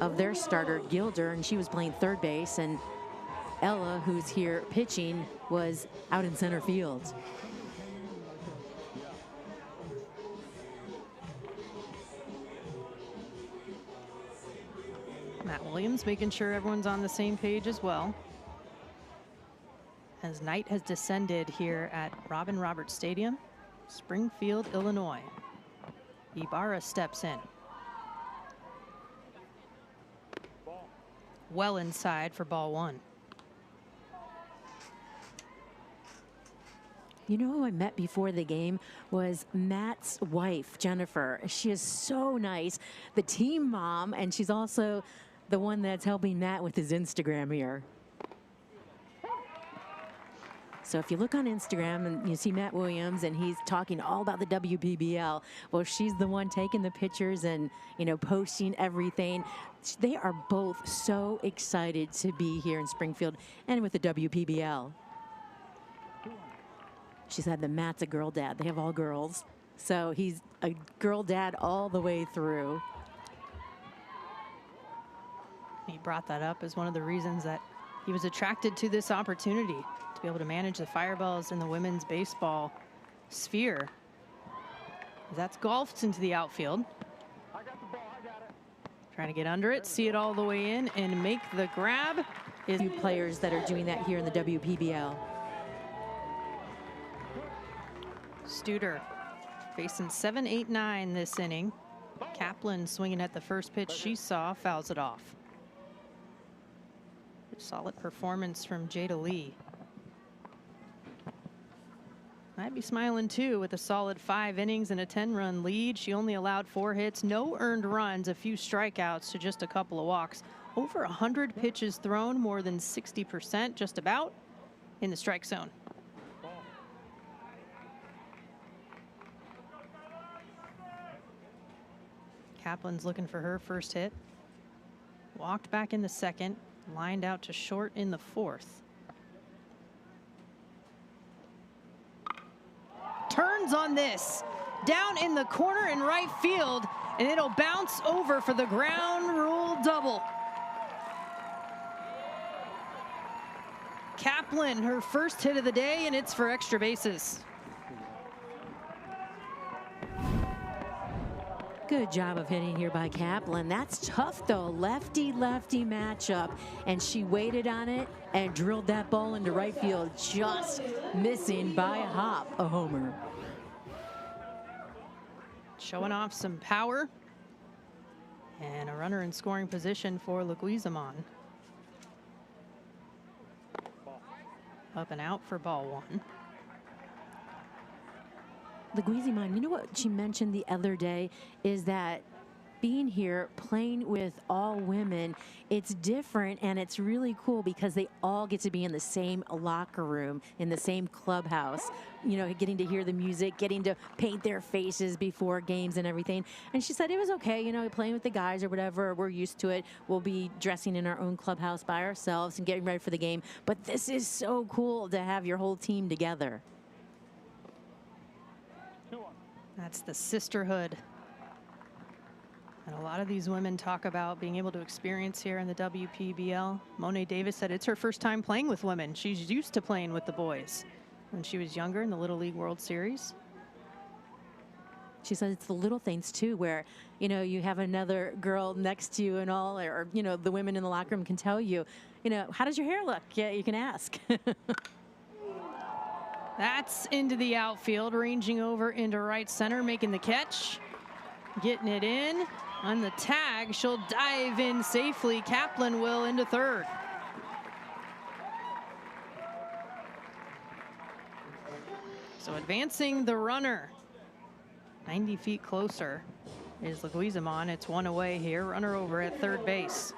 of their starter, Gilder, and she was playing third base, and Ella, who's here pitching, was out in center field. Matt Williams making sure everyone's on the same page as well. As night has descended here at Robin Roberts Stadium, Springfield, Illinois. Ibarra steps in. Well inside for ball 1. You know who I met before the game was Matt's wife, Jennifer. She is so nice, the team mom, and she's also the one that's helping Matt with his Instagram here. So if you look on Instagram and you see Matt Williams and he's talking all about the WPBL, well, she's the one taking the pictures and, you know, posting everything. They are both so excited to be here in Springfield and with the WPBL. She said that Matt's a girl dad. They have all girls. So he's a girl dad all the way through. He brought that up as one of the reasons that he was attracted to this opportunity to be able to manage the Firebells in the women's baseball sphere. That's golfed into the outfield. Trying to get under it, see it all the way in, and make the grab. Two players that are doing that here in the WPBL. Studer facing 7, 8, 9 this inning. Kaplan swinging at the first pitch she saw, fouls it off. Solid performance from Jada Lee. I'd be smiling too with a solid 5 innings and a 10-run lead. She only allowed 4 hits, no earned runs, a few strikeouts to just a couple of walks. Over 100 pitches thrown, more than 60% just about in the strike zone. Kaplan's looking for her first hit. Walked back in the second. Lined out to short in the 4th. Turns on this. Down in the corner in right field, and it'll bounce over for the ground rule double. Kaplan, her first hit of the day, and it's for extra bases. Good job of hitting here by Kaplan. That's tough, though. Lefty-lefty matchup. And she waited on it and drilled that ball into right field, just missing by a hop, a homer. Showing off some power. And a runner in scoring position for Leguizamon. Up and out for ball 1. Leguizamon, you know what she mentioned the other day is that being here, playing with all women, it's different and it's really cool because they all get to be in the same locker room, in the same clubhouse, you know, getting to hear the music, getting to paint their faces before games and everything. And she said it was okay, you know, playing with the guys or whatever, we're used to it. We'll be dressing in our own clubhouse by ourselves and getting ready for the game. But this is so cool to have your whole team together. That's the sisterhood. And a lot of these women talk about being able to experience here in the WPBL. Monet Davis said it's her first time playing with women. She's used to playing with the boys when she was younger in the Little League World Series. She said it's the little things too, where, you know, you have another girl next to you and all, or, you know, the women in the locker room can tell you, you know, how does your hair look? Yeah, you can ask. That's into the outfield, ranging over into right center, making the catch. Getting it in. On the tag, she'll dive in safely. Kaplan will into third. So advancing the runner. 90 feet closer is Leguizamon. It's 1 away here. Runner over at third base.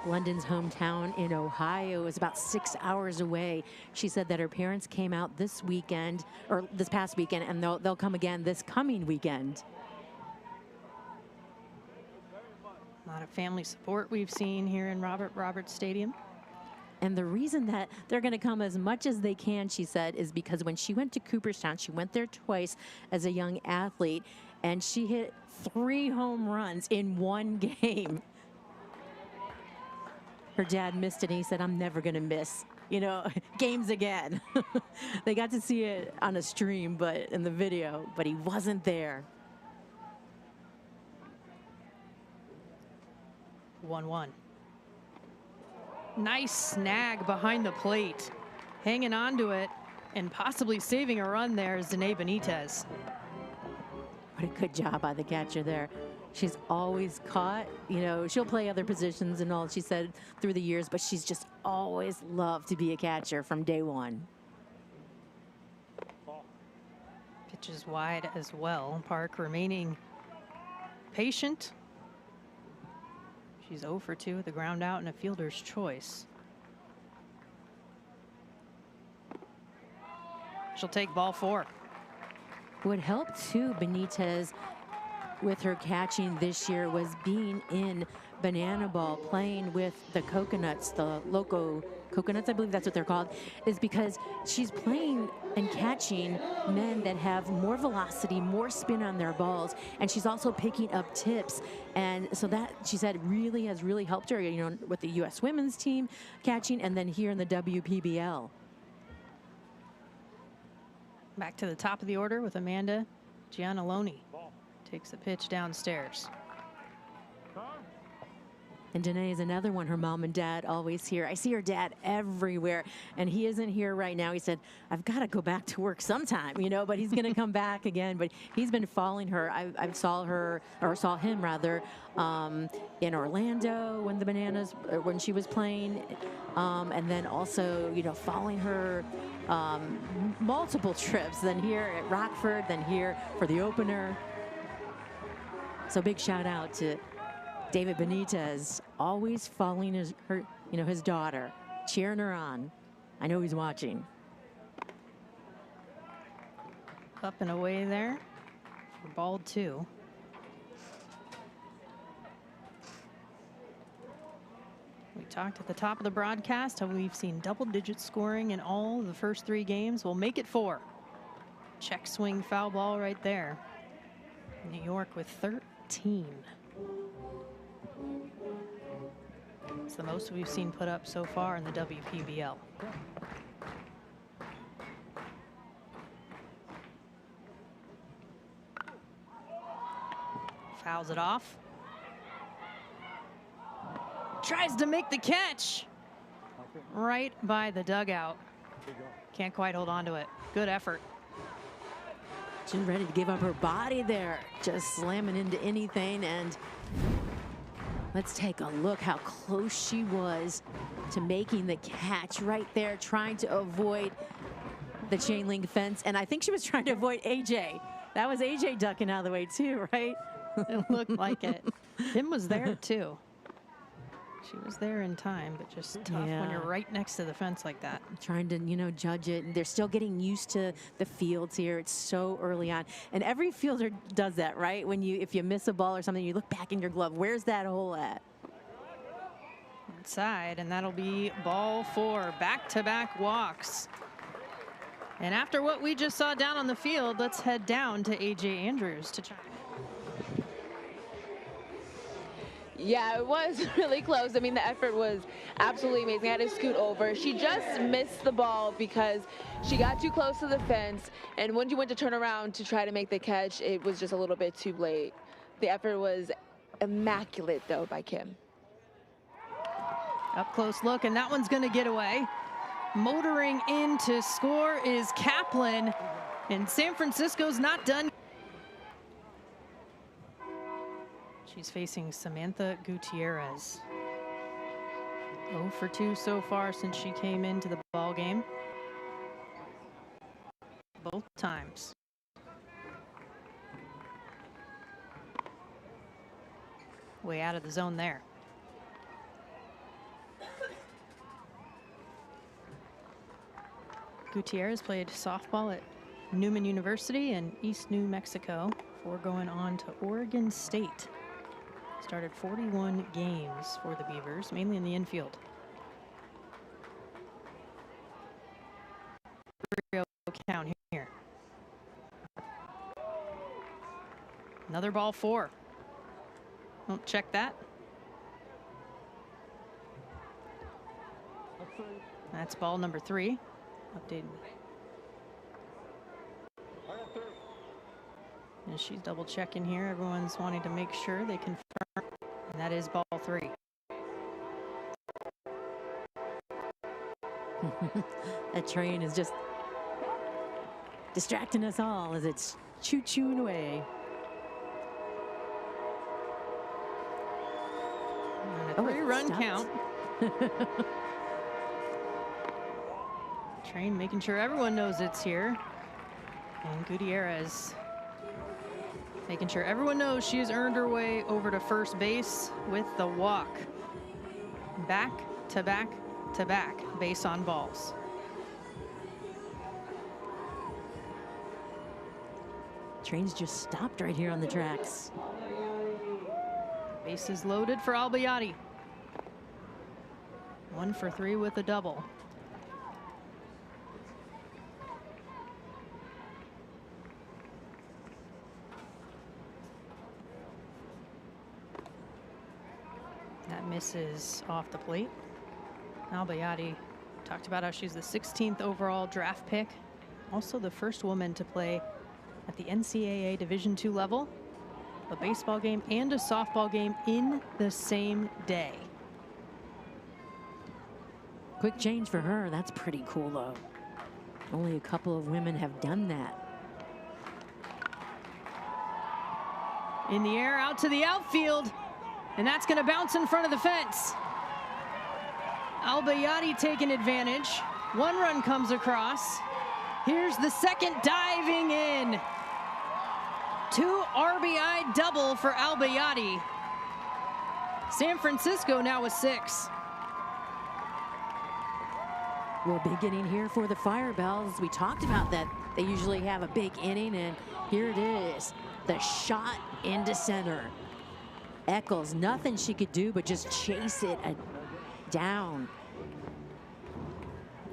London's hometown in Ohio is about 6 hours away. She said that her parents came out this weekend, or this past weekend, and they'll come again this coming weekend. A lot of family support we've seen here in Robert Roberts Stadium. And the reason that they're going to come as much as they can, she said, is because when she went to Cooperstown, she went there twice as a young athlete, and she hit 3 home runs in 1 game. Her dad missed it, and he said, I'm never going to miss, you know, games again. They got to see it on a stream, but in the video, but he wasn't there. 1-1. Nice snag behind the plate. Hanging on to it and possibly saving a run there is Danae Benitez. What a good job by the catcher there. She's always caught, you know, she'll play other positions and all, she said, through the years, but she's just always loved to be a catcher from day one. Pitches wide as well. Park remaining patient. She's 0 for 2 with a ground out and a fielder's choice. She'll take ball 4. What helped too, Benitez, with her catching this year was being in banana ball, playing with the coconuts, the loco coconuts, I believe that's what they're called, is because she's playing and catching men that have more velocity, more spin on their balls, and she's also picking up tips. And so that, she said, really has really helped her, you know, with the U.S. women's team catching, and then here in the WPBL. Back to the top of the order with Amanda Gianaloni. Takes the pitch downstairs. And Danae is another one, her mom and dad always here. I see her dad everywhere, and he isn't here right now. He said, I've got to go back to work sometime, you know, but he's going to come back again. But he's been following her. I saw him rather, in Orlando when the Bananas, when she was playing. And then also, you know, following her multiple trips, then here at Rockford, then here for the opener. So big shout out to David Benitez, always following his daughter, cheering her on. I know he's watching. Up and away there for ball 2. We talked at the top of the broadcast how we've seen double-digit scoring in all of the first 3 games. We'll make it 4. Check swing foul ball right there. New York with 13. It's the most we've seen put up so far in the WPBL. Fouls it off. Tries to make the catch right by the dugout. Can't quite hold on to it. Good effort. She's ready to give up her body there, just slamming into anything. And let's take a look how close she was to making the catch right there, trying to avoid the chain link fence. And I think she was trying to avoid AJ. That was AJ ducking out of the way too, right? It looked like it. Kim was there too. She was there in time, but just tough when you're right next to the fence like that. Trying to, you know, judge it. And they're still getting used to the fields here. It's so early on. And every fielder does that, right? If you miss a ball or something, you look back in your glove. Where's that hole at? Inside, and that'll be ball 4. Back-to-back walks. And after what we just saw down on the field, let's head down to AJ Andrews to check. Yeah, it was really close. I mean, the effort was absolutely amazing. I had to scoot over. She just missed the ball because she got too close to the fence. And when she went to turn around to try to make the catch, it was just a little bit too late. The effort was immaculate, though, by Kim. Up close look, and that one's going to get away. Motoring in to score is Kaplan. And San Francisco's not done. She's facing Samantha Gutierrez. 0 for 2 so far since she came into the ball game. Both times. Way out of the zone there. Gutierrez played softball at Newman University in East New Mexico before going on to Oregon State. Started 41 games for the Beavers, mainly in the infield. Count here. Another ball 4. Don't check that. That's ball number 3. Updated. And she's double checking here. Everyone's wanting to make sure they confirm. And that is ball 3. That train is just distracting us all as it's choo-chooing away. And a 3-run count. Train making sure everyone knows it's here. And Gutierrez Making sure everyone knows she has earned her way over to first base with the walk. Back to back to back base on balls. Train's just stopped right here on the tracks. Bases loaded for Albayati. 1 for 3 with a double. That misses off the plate. Albayati talked about how she's the 16th overall draft pick. Also the first woman to play at the NCAA Division II level, a baseball game and a softball game in the same day. Quick change for her. That's pretty cool, though. Only a couple of women have done that. In the air, out to the outfield, and that's going to bounce in front of the fence. Albayati taking advantage. 1 run comes across. Here's the second diving in. 2 RBI double for Albayati. San Francisco now with 6. Well, big inning here for the Firebells. We talked about that. They usually have a big inning, and here it is. The shot into center. Eccles, nothing she could do but just chase it down.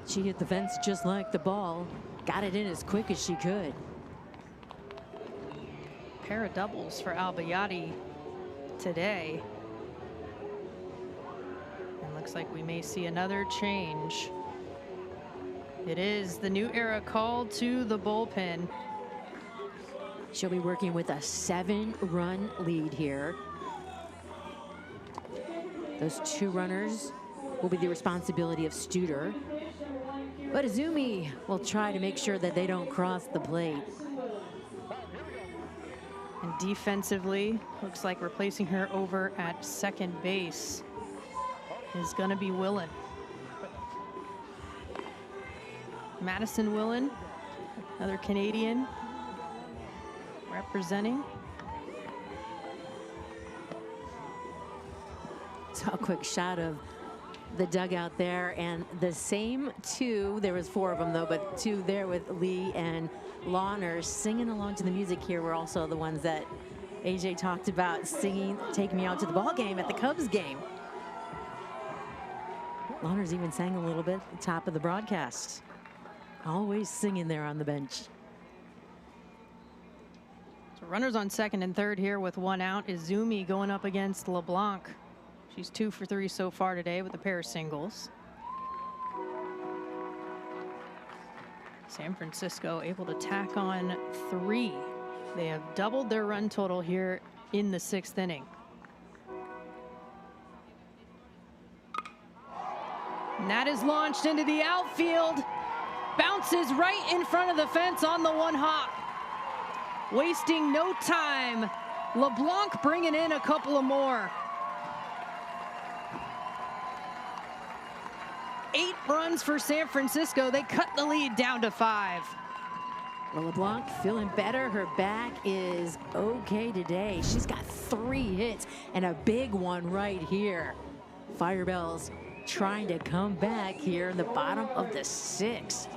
She hit the fence just like the ball. Got it in as quick as she could. Pair of doubles for Albayati today. And looks like we may see another change. It is the new era called to the bullpen. She'll be working with a 7-run lead here. Those 2 runners will be the responsibility of Studer. But Izumi will try to make sure that they don't cross the plate. And defensively, looks like replacing her over at second base is going to be Willen. Madison Willen, another Canadian representing. So a quick shot of the dugout there, and the same 2, there was 4 of them though, but 2 there with Lee and Launer singing along to the music here were also the ones that AJ talked about singing Take Me Out to the Ball Game at the Cubs game. Launer's even sang a little bit at the top of the broadcast. Always singing there on the bench. So runners on second and third here with 1 out. Izumi going up against LeBlanc. She's 2 for 3 so far today with a pair of singles. San Francisco able to tack on 3. They have doubled their run total here in the 6th inning. And that is launched into the outfield. Bounces right in front of the fence on the 1 hop. Wasting no time. LeBlanc bringing in a couple of more. 8 runs for San Francisco. They cut the lead down to 5. Well, LeBlanc feeling better. Her back is okay today. She's got 3 hits and a big one right here. Firebells trying to come back here in the bottom of the 6th.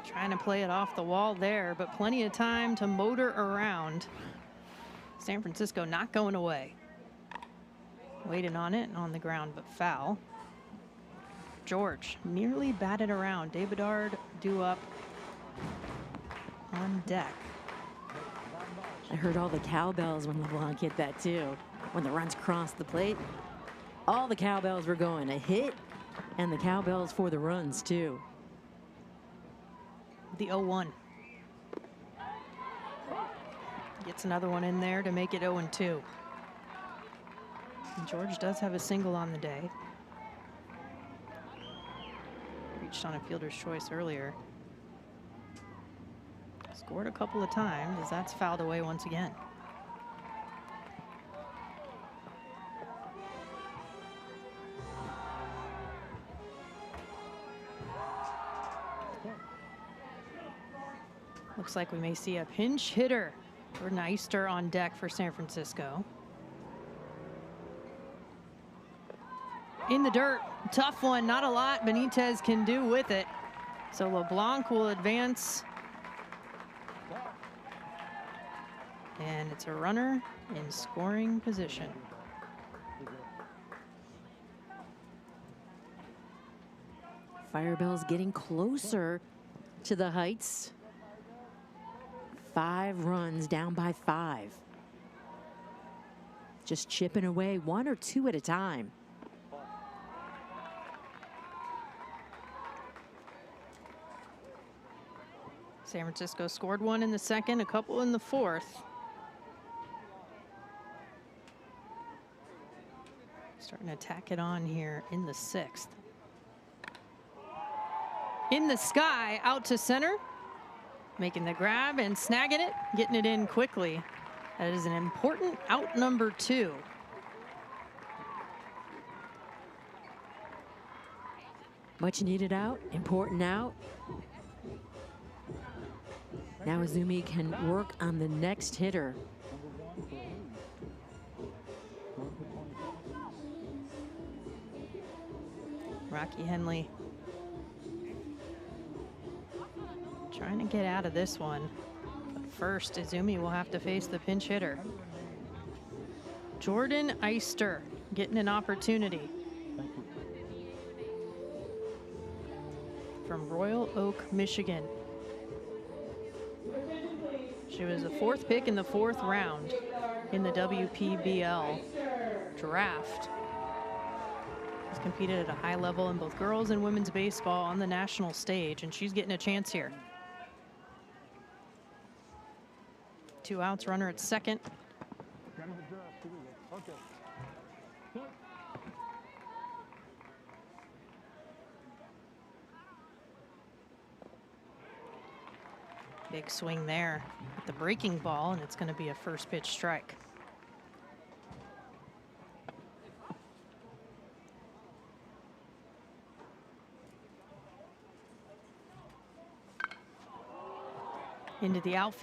Trying to play it off the wall there, but plenty of time to motor around. San Francisco not going away. Waiting on it, on the ground, but foul. George nearly batted around. Davidard due up on deck. I heard all the cowbells when LeBlanc hit that too. When the runs crossed the plate, all the cowbells were going. A hit and the cowbells for the runs too. The 0-1. Gets another one in there to make it 0-2. And George does have a single on the day. Reached on a fielder's choice earlier. Scored a couple of times as that's fouled away once again. Looks like we may see a pinch hitter. Jordan Eister on deck for San Francisco. In the dirt, tough one, not a lot Benitez can do with it. So LeBlanc will advance. And it's a runner in scoring position. Firebells getting closer to the heights. 5 runs, down by 5. Just chipping away 1 or 2 at a time. San Francisco scored 1 in the second, a couple in the fourth. Starting to tack it on here in the 6th. In the sky, out to center. Making the grab and snagging it, getting it in quickly. That is an important out number 2. Much needed out, important out. Now Azumi can work on the next hitter. Rocky Henley trying to get out of this one. But first, Izumi will have to face the pinch hitter. Jordan Eister getting an opportunity. From Royal Oak, Michigan. She was the 4th pick in the 4th round in the WPBL draft. She's competed at a high level in both girls and women's baseball on the national stage, and she's getting a chance here. 2 outs, runner at second. Big swing there with the breaking ball, and it's going to be a first pitch strike. Into the outfield.